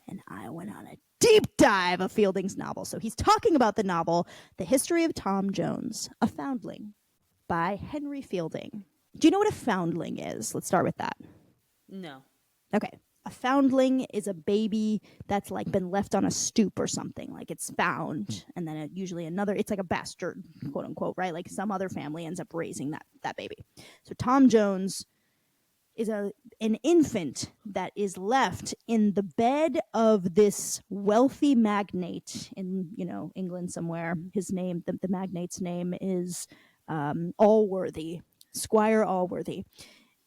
And I went on a deep dive of Fielding's novel. So he's talking about the novel, The History of Tom Jones, A Foundling, by Henry Fielding. Do you know what a foundling is? Let's start with that. No. Okay. A foundling is a baby that's like been left on a stoop or something. Like it's found, and then usually another, it's like a bastard, quote unquote, right? Like some other family ends up raising that baby. So Tom Jones is an infant that is left in the bed of this wealthy magnate in, England somewhere. His name, the magnate's name is Allworthy, Squire Allworthy.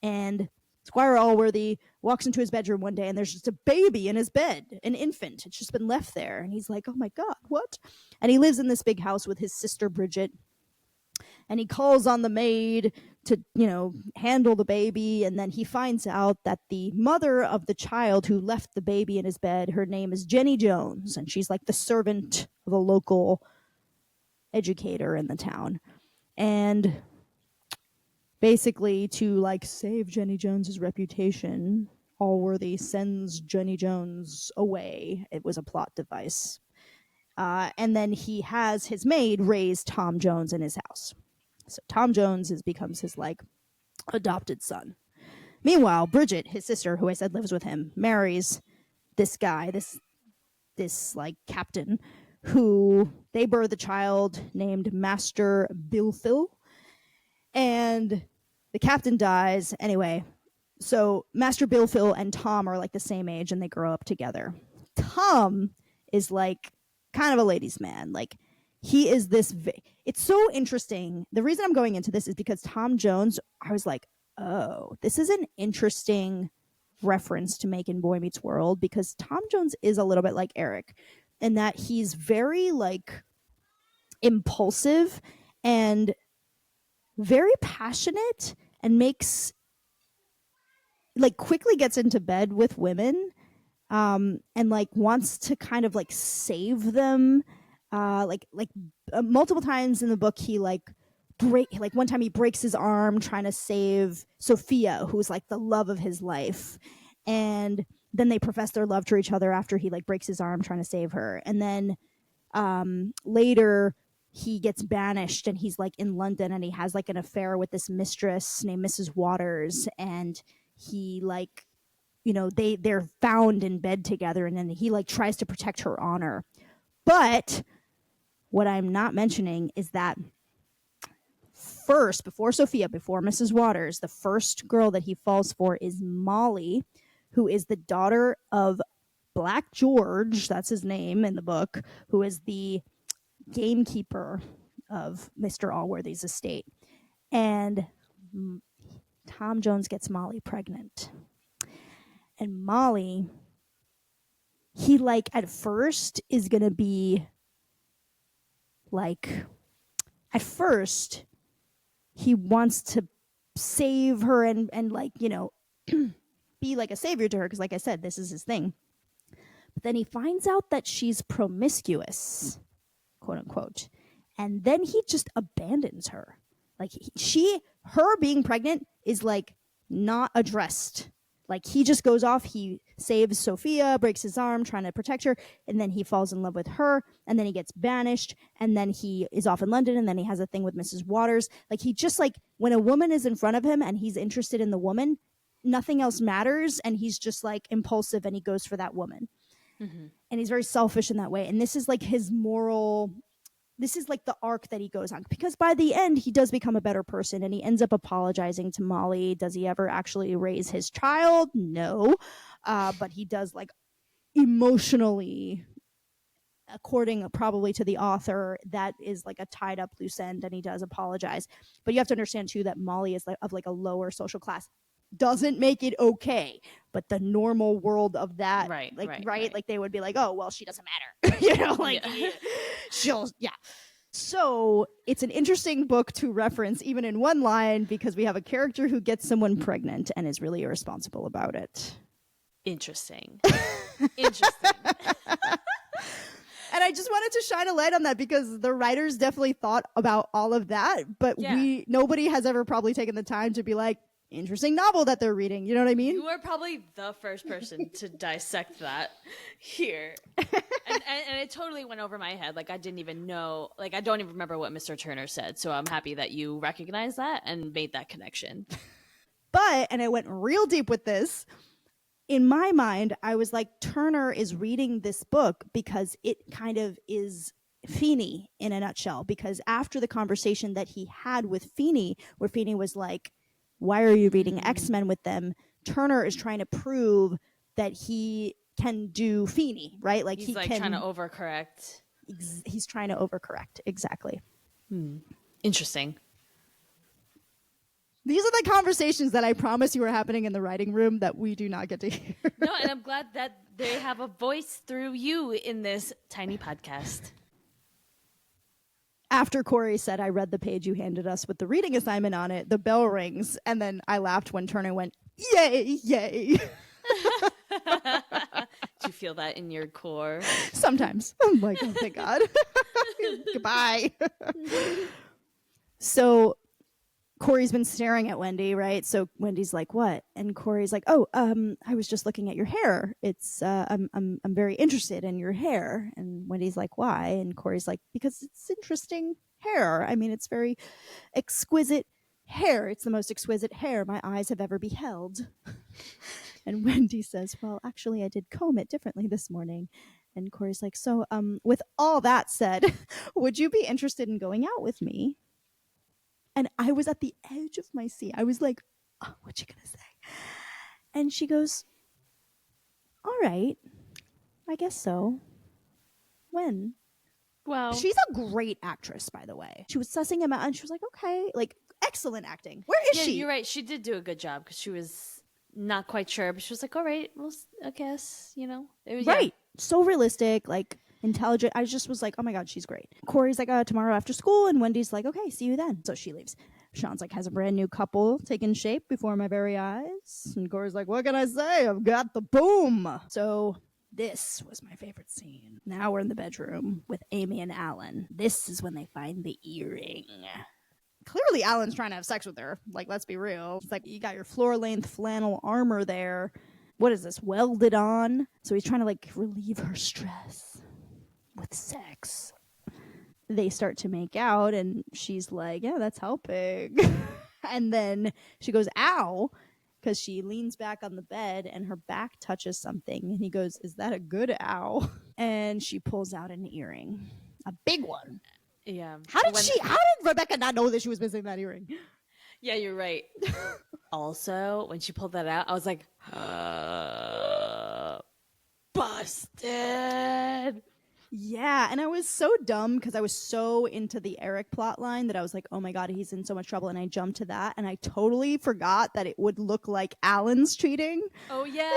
And Squire Allworthy walks into his bedroom one day and there's just a baby in his bed, an infant. It's just been left there. And he's like, oh my God, what? And he lives in this big house with his sister Bridget. And he calls on the maid to, handle the baby. And then he finds out that the mother of the child who left the baby in his bed, her name is Jenny Jones. And she's like the servant of a local educator in the town. And basically, to like save Jenny Jones's reputation, Allworthy sends Jenny Jones away. It was a plot device. And then he has his maid raise Tom Jones in his house. So Tom Jones becomes his like adopted son. Meanwhile, Bridget, his sister, who I said lives with him, marries this guy, this like captain, who they birth a child named Master Bilfil. And the captain dies. Anyway, so Master Bilfil and Tom are like the same age and they grow up together. Tom is like kind of a ladies' man. Like he is this, it's so interesting. The reason I'm going into this is because Tom Jones, I was like, oh, this is an interesting reference to make in Boy Meets World, because Tom Jones is a little bit like Eric in that he's very like impulsive and very passionate and makes like quickly gets into bed with women and like wants to kind of like save them multiple times in the book he one time he breaks his arm trying to save Sophia, who's like the love of his life, and then they profess their love to each other after he like breaks his arm trying to save her. And then later he gets banished and he's like in London and he has like an affair with this mistress named Mrs. Waters, and he like, they're found in bed together, and then he like tries to protect her honor. But What I'm not mentioning is that first, before Sophia, before Mrs. Waters, the first girl that he falls for is Molly, who is the daughter of Black George, that's his name in the book, who is the gamekeeper of Mr. Allworthy's estate. And Tom Jones gets Molly pregnant. And Molly, he like at first is going to be like, at first he wants to save her and like, you know, be like a savior to her, because like I said, this is his thing. But then he finds out that she's promiscuous, quote unquote, and then he just abandons her. Like her being pregnant is like not addressed. Like he just goes off, he saves Sophia, breaks his arm trying to protect her, and then he falls in love with her, and then he gets banished, and then he is off in London, and then he has a thing with Mrs. Waters. Like he just like, when a woman is in front of him and he's interested in the woman, nothing else matters, and he's just like impulsive and he goes for that woman. Mm-hmm. And he's very selfish in that way. And this is like his moral, this is like the arc that he goes on, because by the end he does become a better person and he ends up apologizing to Molly. Does he ever actually raise his child? No. But he does, like, emotionally, according probably to the author, that is like a tied up loose end, and he does apologize. But you have to understand too that Molly is like of like a lower social class. Doesn't make it okay, but the normal world of that, right? Like they would be like, oh well, she doesn't matter, you know, like she'll, yeah. So it's an interesting book to reference even in one line, because we have a character who gets someone pregnant and is really irresponsible about it. Interesting. And I just wanted to shine a light on that, because the writers definitely thought about all of that, but nobody has ever probably taken the time to be like, interesting novel that they're reading. You know what I mean? You were probably the first person to dissect that here. And it totally went over my head. Like I didn't even know, like I don't even remember what Mr. Turner said. So I'm happy that you recognized that and made that connection. But, and I went real deep with this, in my mind, I was like, Turner is reading this book because it kind of is Feeney in a nutshell. Because after the conversation that he had with Feeney, where Feeney was like, why are you reading X-Men with them? Turner is trying to prove that he can do Feeney, right? Like he's trying to overcorrect. He's trying to overcorrect, exactly. Interesting. These are the conversations that I promise you are happening in the writing room that we do not get to hear. No, and I'm glad that they have a voice through you in this tiny podcast. After Cory said, I read the page you handed us with the reading assignment on it, the bell rings, and then I laughed when Turner went, yay, yay. Do you feel that in your core? Sometimes. I'm like, oh, thank God. Goodbye. So Cory's been staring at Wendy, right? So Wendy's like, what? And Cory's like, oh, I was just looking at your hair. It's I'm very interested in your hair. And Wendy's like, why? And Cory's like, because it's interesting hair. I mean, it's very exquisite hair. It's the most exquisite hair my eyes have ever beheld. And Wendy says, well, actually, I did comb it differently this morning. And Cory's like, so with all that said, would you be interested in going out with me? And I was at the edge of my seat. I was like, oh, what you gonna say? And she goes, all right, I guess so. When? Well, she's a great actress, by the way. She was sussing him out and she was like, okay, like excellent acting. Where is she? You're right. She did do a good job because she was not quite sure, but she was like, all right, well, I guess, you know. It was, right. Yeah. So realistic, like intelligent. I just was like, oh my God, she's great. Cory's like, tomorrow after school. And Wendy's like, okay, see you then. So she leaves. Shawn's like, has a brand new couple taken shape before my very eyes. And Cory's like, what can I say? I've got the boom. So this was my favorite scene. Now we're in the bedroom with Amy and Alan. This is when they find the earring. Clearly Alan's trying to have sex with her. Like, let's be real. It's like, you got your floor-length flannel armor there. What is this, welded on? So he's trying to, like, relieve her stress with sex. They start to make out, and she's like, yeah, that's helping. And then she goes, ow, because she leans back on the bed, and her back touches something. And he goes, is that a good ow? And she pulls out an earring. A big one. Yeah. How did Rebecca not know that she was missing that earring? Yeah, you're right. Also, when she pulled that out, I was like, busted. Yeah, and I was so dumb because I was so into the Eric plot line that I was like, oh my god, he's in so much trouble, and I jumped to that, and I totally forgot that it would look like Alan's cheating. Oh, yeah.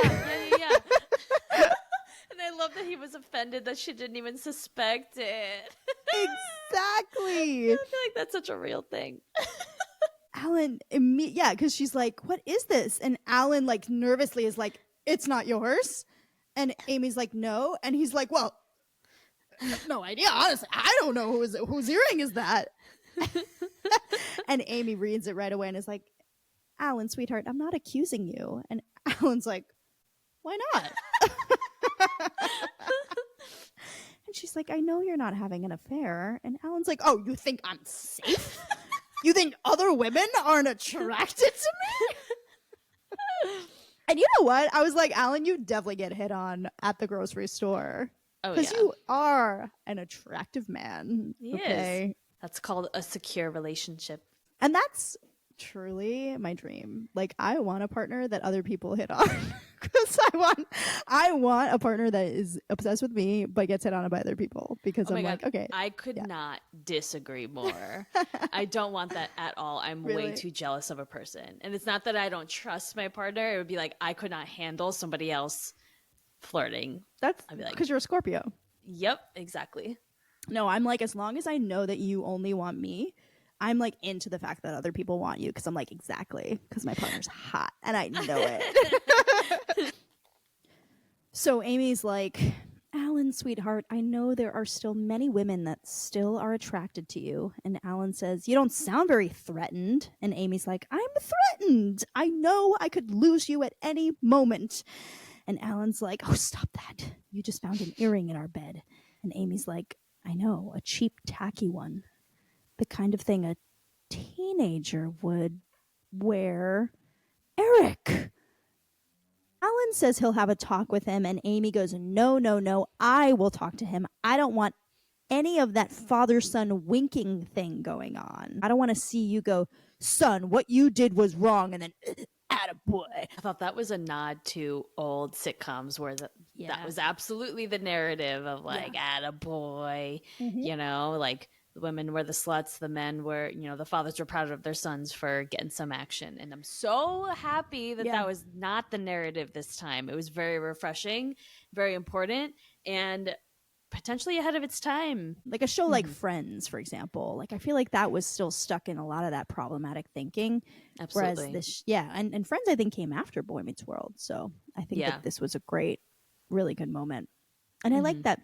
And I love that he was offended that she didn't even suspect it. Exactly. I feel like that's such a real thing. Alan, yeah, because she's like, what is this? And Alan, like, nervously is like, it's not yours. And Amy's like, no. And he's like, well, I have no idea. Honestly, I don't know whose earring is that. And Amy reads it right away and is like, Alan, sweetheart, I'm not accusing you. And Alan's like, why not? And she's like, I know you're not having an affair. And Alan's like, oh, you think I'm safe? You think other women aren't attracted to me? And you know what? I was like, Alan, you definitely get hit on at the grocery store. Oh, Because yeah. you are an attractive man. He is. That's called a secure relationship. And that's truly my dream. Like, I want a partner that other people hit on. Because I want a partner that is obsessed with me but gets hit on by other people. Because I'm like, okay. I could not disagree more. I don't want that at all. I'm Really? way too jealous of a person. And it's not that I don't trust my partner. It would be like I could not handle somebody else flirting. That's I'd be like, because you're a Scorpio. yep, exactly. No, I'm like, as long as I know that you only want me, I'm like into the fact that other people want you. Because I'm like, exactly. Because my partner's hot. And I know it. So Amy's like, Alan, sweetheart, I know there are still many women that still are attracted to you. And Alan says, you don't sound very threatened. And Amy's like, I'm threatened. I know I could lose you at any moment. And Alan's like, oh, stop that. You just found an earring in our bed. And Amy's like, I know, a cheap, tacky one. The kind of thing a teenager would wear. Eric! Alan says he'll have a talk with him, and Amy goes, no, I will talk to him. I don't want any of that father-son winking thing going on. I don't want to see you go, son, what you did was wrong, and then, attaboy. I thought that was a nod to old sitcoms where that was absolutely the narrative of like, attaboy, you know, like the women were the sluts, the men were, you know, the fathers were proud of their sons for getting some action. And I'm so happy that that was not the narrative this time. It was very refreshing, very important, and potentially ahead of its time. Like a show like Friends, for example. Like, I feel like that was still stuck in a lot of that problematic thinking. Absolutely. Whereas and Friends, I think, came after Boy Meets World. So I think that this was a great, really good moment. And I like that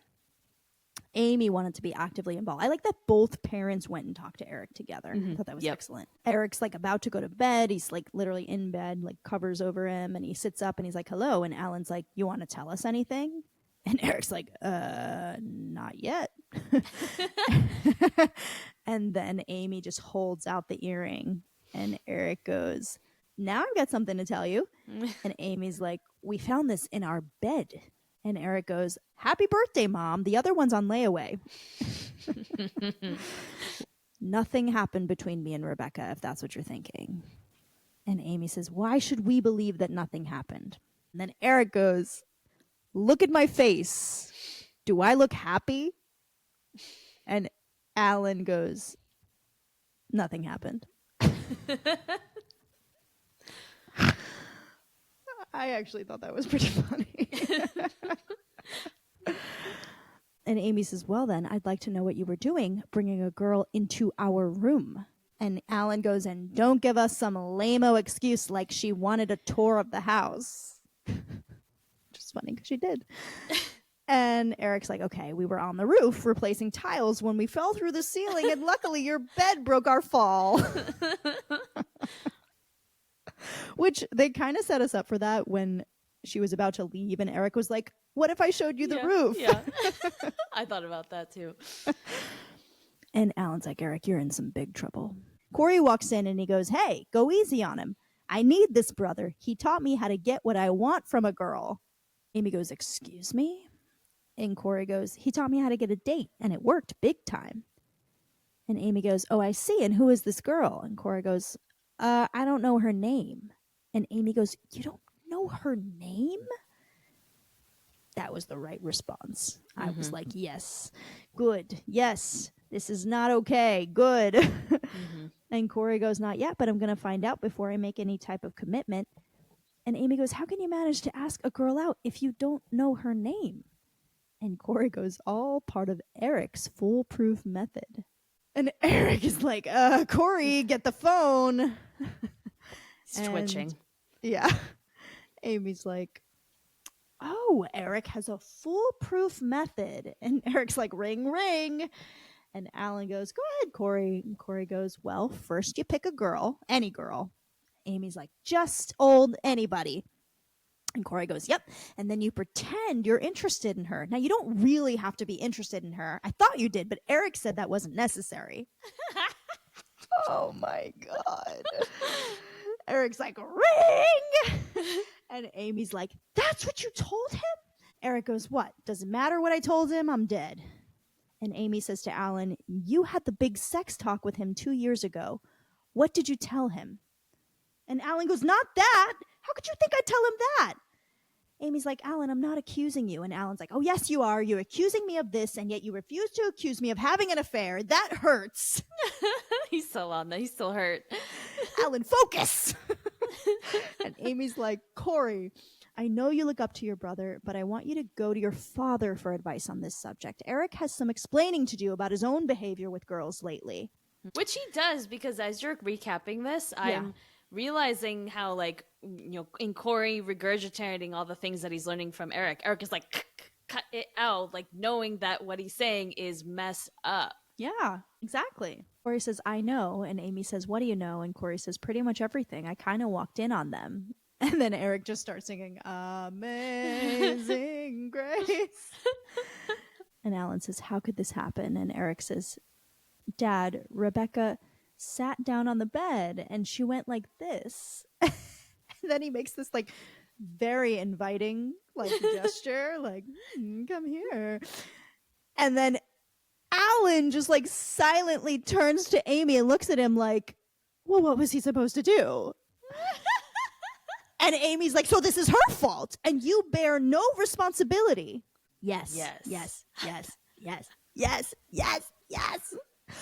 Amy wanted to be actively involved. I like that both parents went and talked to Eric together. I thought that was excellent. Eric's like about to go to bed. He's like literally in bed, like covers over him, and he sits up and he's like, hello. And Alan's like, you want to tell us anything? And Eric's like, not yet. And then Amy just holds out the earring and Eric goes, now I've got something to tell you. And Amy's like, we found this in our bed. And Eric goes, happy birthday, Mom. The other one's on layaway. Nothing happened between me and Rebecca, if that's what you're thinking. And Amy says, why should we believe that nothing happened? And then Eric goes, look at my face. Do I look happy? And Alan goes, nothing happened. I actually thought that was pretty funny. And Amy says, well then, I'd like to know what you were doing, bringing a girl into our room. And Alan goes, and don't give us some lame-o excuse like she wanted a tour of the house. Which is funny because she did. And Eric's like, okay, we were on the roof replacing tiles when we fell through the ceiling, and luckily your bed broke our fall. Which they kind of set us up for that when she was about to leave, and Eric was like, what if I showed you the roof? Yeah. I thought about that too. And Alan's like, Eric, you're in some big trouble. Cory walks in and he goes, hey, go easy on him. I need this brother. He taught me how to get what I want from a girl. Amy goes, excuse me? And Cory goes, he taught me how to get a date, and it worked big time. And Amy goes, oh, I see. And who is this girl? And Cory goes, I don't know her name. And Amy goes, you don't know her name? That was the right response. I was like, yes, good. Yes, this is not okay. Good. And Cory goes, not yet, but I'm going to find out before I make any type of commitment. And Amy goes, how can you manage to ask a girl out if you don't know her name? And Cory goes, all part of Eric's foolproof method. And Eric is like, Cory, get the phone. He's twitching. Yeah. Amy's like, oh, Eric has a foolproof method. And Eric's like, ring, ring. And Alan goes, go ahead, Cory. And Cory goes, well, first you pick a girl, any girl. Amy's like, just old anybody. And Cory goes, yep. And then you pretend you're interested in her. Now, you don't really have to be interested in her. I thought you did, but Eric said that wasn't necessary. Oh, my God. Eric's like, ring! And Amy's like, that's what you told him? Eric goes, what? Doesn't matter what I told him. I'm dead. And Amy says to Alan, you had the big sex talk with him 2 years ago. What did you tell him? And Alan goes, not that. How could you think I'd tell him that? Amy's like, Alan, I'm not accusing you. And Alan's like, oh, yes, you are. You're accusing me of this, and yet you refuse to accuse me of having an affair. That hurts. He's still on that. He's still hurt. Alan, focus. And Amy's like, Cory, I know you look up to your brother, but I want you to go to your father for advice on this subject. Eric has some explaining to do about his own behavior with girls lately. Which he does, because as you're recapping this, I'm realizing how, like, you know, in Cory regurgitating all the things that he's learning from Eric, Eric is like, cut it out, like knowing that what he's saying is mess up. Yeah, exactly. Cory says, I know. And Amy says, what do you know? And Cory says, pretty much everything. I kind of walked in on them. And then Eric just starts singing, Amazing Grace. And Alan says, how could this happen? And Eric says, Dad, Rebecca sat down on the bed and she went like this. And then he makes this like very inviting like gesture, like, come here. And then Alan just like silently turns to Amy and looks at him like, well, what was he supposed to do? And Amy's like, so this is her fault and you bear no responsibility. Yes, yes, yes, yes, yes, yes, yes, yes.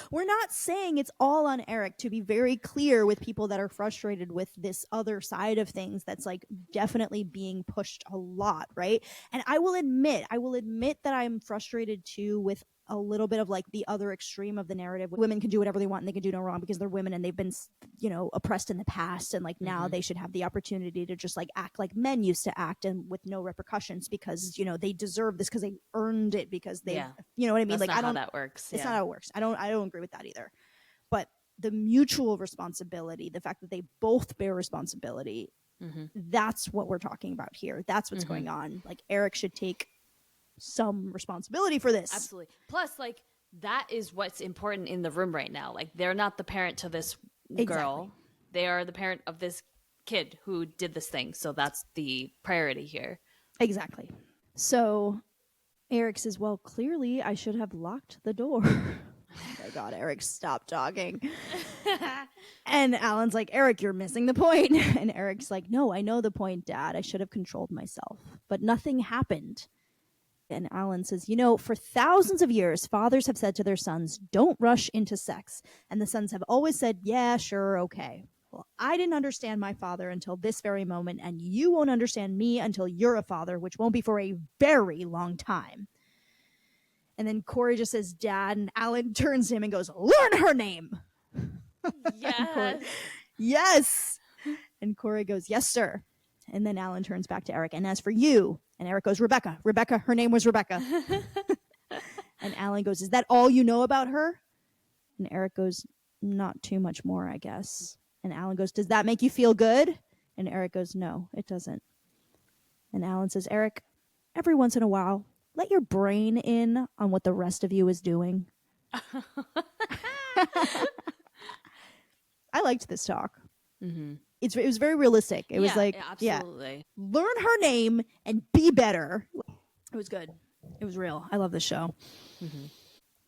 We're not saying it's all on Eric, to be very clear with people that are frustrated with this other side of things that's like definitely being pushed a lot, right? And I will admit that I'm frustrated too with a little bit of like the other extreme of the narrative. Women can do whatever they want and they can do no wrong because they're women and they've been, you know, oppressed in the past, and like now they should have the opportunity to just like act like men used to act and with no repercussions because, you know, they deserve this because they earned it because they, you know what I mean? That's like, not I don't, how that works. It's not how it works. I don't agree with that either. But the mutual responsibility, the fact that they both bear responsibility, that's what we're talking about here. That's what's going on. Like, Eric should take some responsibility for this. Absolutely. Plus, like, that is what's important in the room right now. Like, they're not the parent to this girl. They are the parent of this kid who did this thing. So that's the priority here. Exactly. So Eric says, well, clearly I should have locked the door. Oh my God, Eric, stop talking. And Alan's like, Eric, you're missing the point. And Eric's like, no, I know the point, Dad. I should have controlled myself. But nothing happened. And Alan says, you know, for thousands of years, fathers have said to their sons, don't rush into sex. And the sons have always said, yeah, sure, okay. Well, I didn't understand my father until this very moment, and you won't understand me until you're a father, which won't be for a very long time. And then Cory just says, Dad, and Alan turns to him and goes, learn her name. Yes. Yes. And Cory goes, yes, sir. And then Alan turns back to Eric. And as for you, and Eric goes, Rebecca, her name was Rebecca. And Alan goes, is that all you know about her? And Eric goes, not too much more, I guess. And Alan goes, does that make you feel good? And Eric goes, no, it doesn't. And Alan says, Eric, every once in a while, let your brain in on what the rest of you is doing. I liked this talk. It was very realistic. It was like, absolutely. Learn her name and be better. It was good. It was real. I love the show. Mm-hmm.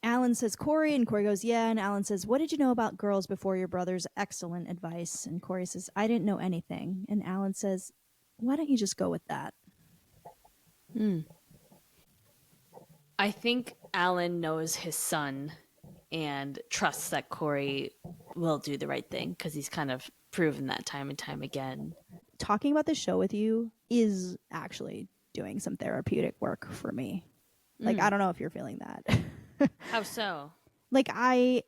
Alan says, Cory, and Cory goes, yeah. And Alan says, what did you know about girls before your brother's excellent advice? And Cory says, I didn't know anything. And Alan says, why don't you just go with that? I think Alan knows his son and trusts that Cory will do the right thing because he's kind of proven that time and time again. Talking about this show with you is actually doing some therapeutic work for me. Like, I don't know if you're feeling that. How so? Like, I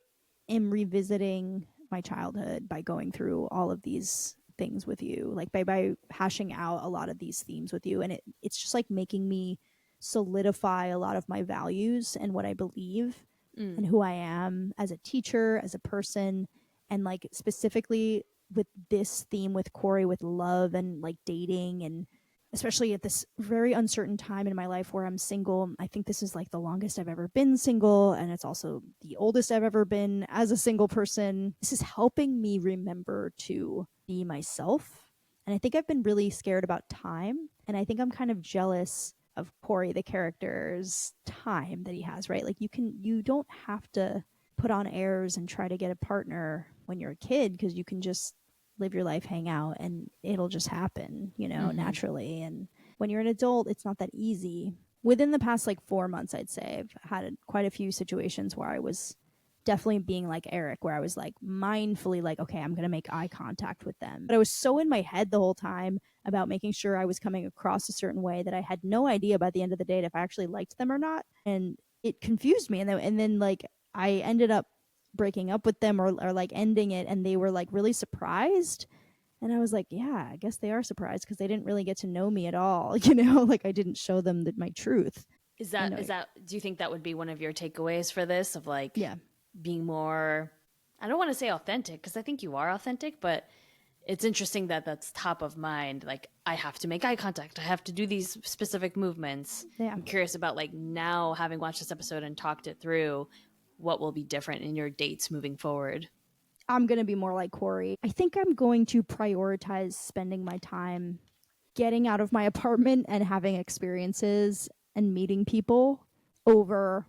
am revisiting my childhood by going through all of these things with you, like by hashing out a lot of these themes with you. And it's just like making me solidify a lot of my values and what I believe and who I am as a teacher, as a person, and like specifically with this theme with Cory, with love and like dating, and especially at this very uncertain time in my life where I'm single. I think this is like the longest I've ever been single, and it's also the oldest I've ever been as a single person. This is helping me remember to be myself. And I think I've been really scared about time, and I think I'm kind of jealous of Cory, the character's time that he has, right? Like you don't have to put on airs and try to get a partner when you're a kid, because you can just live your life, hang out, and it'll just happen, naturally. And when you're an adult, it's not that easy. Within the past like 4 months, I'd say I've had quite a few situations where I was definitely being like Eric, where I was like mindfully like, okay, I'm going to make eye contact with them. But I was so in my head the whole time about making sure I was coming across a certain way that I had no idea by the end of the date if I actually liked them or not. And it confused me. And then like I ended up breaking up with them or like ending it, and they were like really surprised. And I was like, yeah, I guess they are surprised because they didn't really get to know me at all. Like I didn't show them my truth. Is that do you think that would be one of your takeaways for this, of like being more, I don't want to say authentic because I think you are authentic, but it's interesting that that's top of mind. Like, I have to make eye contact. I have to do these specific movements. Yeah. I'm curious about like now having watched this episode and talked it through, what will be different in your dates moving forward? I'm going to be more like Cory. I think I'm going to prioritize spending my time getting out of my apartment and having experiences and meeting people over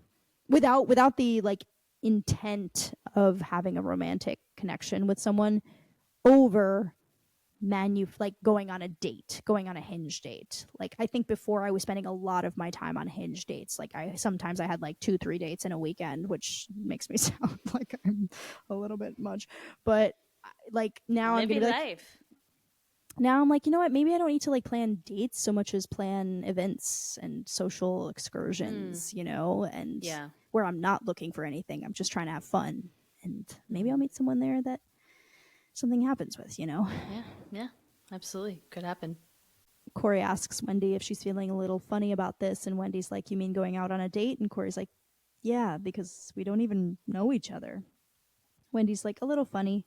without the like intent of having a romantic connection with someone, over like going on a Hinge date. Like, I think before I was spending a lot of my time on Hinge dates. Like, sometimes I had like 2-3 dates in a weekend, which makes me sound like I'm a little bit much, but like now Living I'm gonna be like, life. now I'm like, you know what, maybe I don't need to like plan dates so much as plan events and social excursions, and where I'm not looking for anything, I'm just trying to have fun, and maybe I'll meet someone there that something happens with. Yeah, absolutely, could happen. Cory asks Wendy if she's feeling a little funny about this, and Wendy's like, you mean going out on a date? And Cory's like, yeah, because we don't even know each other. Wendy's like, a little funny.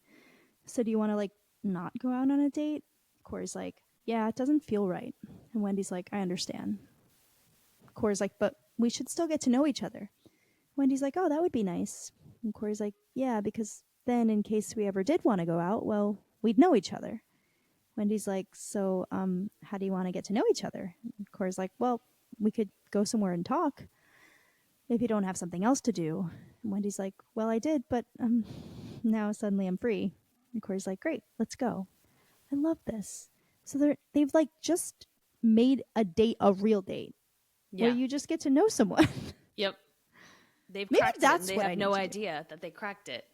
So do you want to like not go out on a date? Cory's like, yeah, it doesn't feel right. And Wendy's like, I understand. Cory's like, but we should still get to know each other. Wendy's like, oh, that would be nice. And Cory's like, yeah, because then in case we ever did want to go out, well, we'd know each other. Wendy's like, so how do you want to get to know each other? And Cory's like, well, we could go somewhere and talk if you don't have something else to do. And Wendy's like, well, I did, but now suddenly I'm free. And Cory's like, great, let's go. I love this. So they've like just made a date a real date, where you just get to know someone. Yep. They've Maybe cracked that's it, and they what have I no need to idea that they cracked it.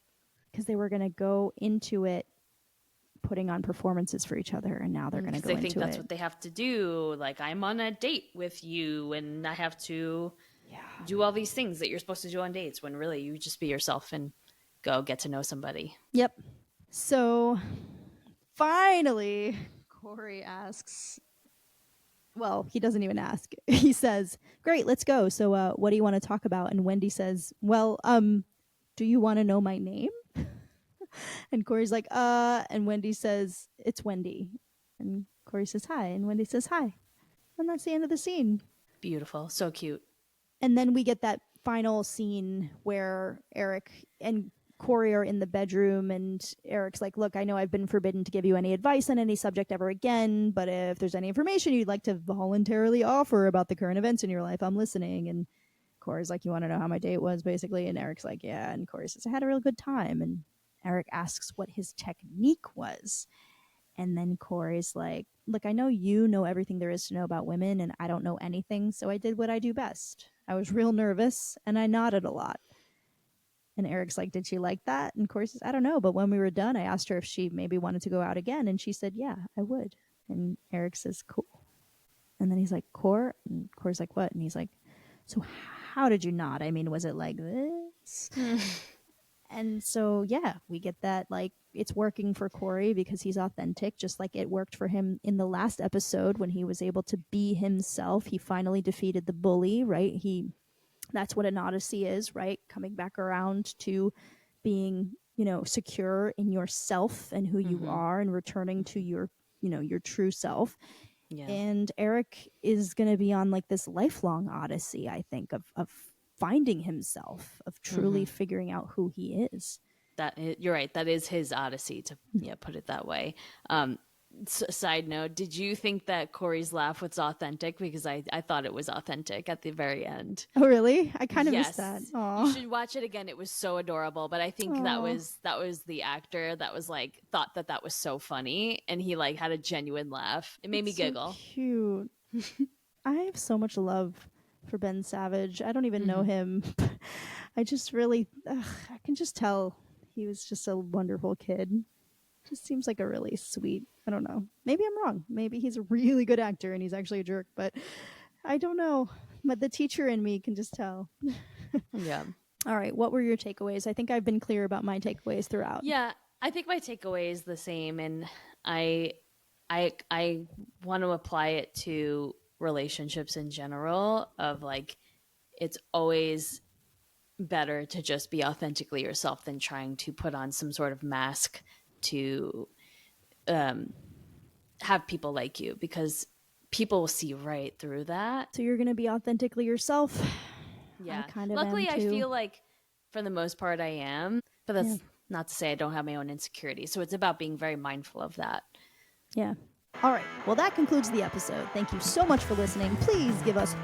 Because they were going to go into it putting on performances for each other, and now they're going to go into it. They think that's what they have to do. Like, I'm on a date with you, and I have to do all these things that you're supposed to do on dates, when really you just be yourself and go get to know somebody. Yep. So finally, Cory asks, well, he doesn't even ask. He says, great, let's go. So what do you want to talk about? And Wendy says, well, do you want to know my name? And Cory's like, and Wendy says, it's Wendy. And Cory says, hi. And Wendy says, hi. And that's the end of the scene. Beautiful. So cute. And then we get that final scene where Eric and Cory are in the bedroom, and Eric's like, look, I know I've been forbidden to give you any advice on any subject ever again, but if there's any information you'd like to voluntarily offer about the current events in your life, I'm listening. And Cory's like, you want to know how my date was, basically? And Eric's like, yeah. And Cory says, I had a real good time. And Eric asks what his technique was. And then Cory's like, look, I know you know everything there is to know about women, and I don't know anything, so I did what I do best. I was real nervous, and I nodded a lot. And Eric's like, did she like that? And Cory says, I don't know, but when we were done, I asked her if she maybe wanted to go out again, and she said, yeah, I would. And Eric says, cool. And then he's like, And Cory's like, what? And he's like, so how did you nod? I mean, was it like this? And so, yeah, we get that, like, it's working for Cory because he's authentic, just like it worked for him in the last episode when he was able to be himself. He finally defeated the bully, right? That's what an odyssey is, right? Coming back around to being, secure in yourself and who you are, and returning to your true self. Yeah. And Eric is going to be on like this lifelong odyssey, I think, of finding himself, of truly figuring out who he is. You're right. That is his odyssey, to put it that way. Side note, did you think that Cory's laugh was authentic? Because I thought it was authentic at the very end. Oh, really? I kind of missed that. You should watch it again. It was so adorable. But I think that was the actor that was like thought that was so funny, and he like had a genuine laugh. It made me giggle. So cute. I have so much love for Ben Savage. I don't even know him. I just really, I can just tell he was just a wonderful kid. Just seems like a really sweet, I don't know. Maybe I'm wrong. Maybe he's a really good actor and he's actually a jerk, but I don't know. But the teacher in me can just tell. Yeah. All right. What were your takeaways? I think I've been clear about my takeaways throughout. Yeah. I think my takeaway is the same. And I want to apply it to relationships in general, of like, it's always better to just be authentically yourself than trying to put on some sort of mask to have people like you, because people will see right through that. So you're going to be authentically yourself? Yeah. I kind of Luckily, am I too. feel like for the most part I am, but that's not to say I don't have my own insecurities. So it's about being very mindful of that. Yeah. All right. Well, that concludes the episode. Thank you so much for listening. Please give us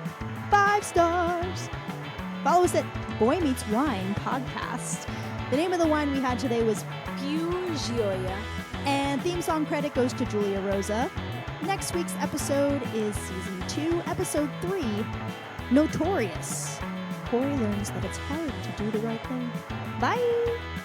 5 stars. Follow us at Boy Meets Wine Podcast. The name of the wine we had today was Piu Gioia. And theme song credit goes to Julia Rosa. Next week's episode is Season 2, Episode 3, Notorious. Cory learns that it's hard to do the right thing. Bye!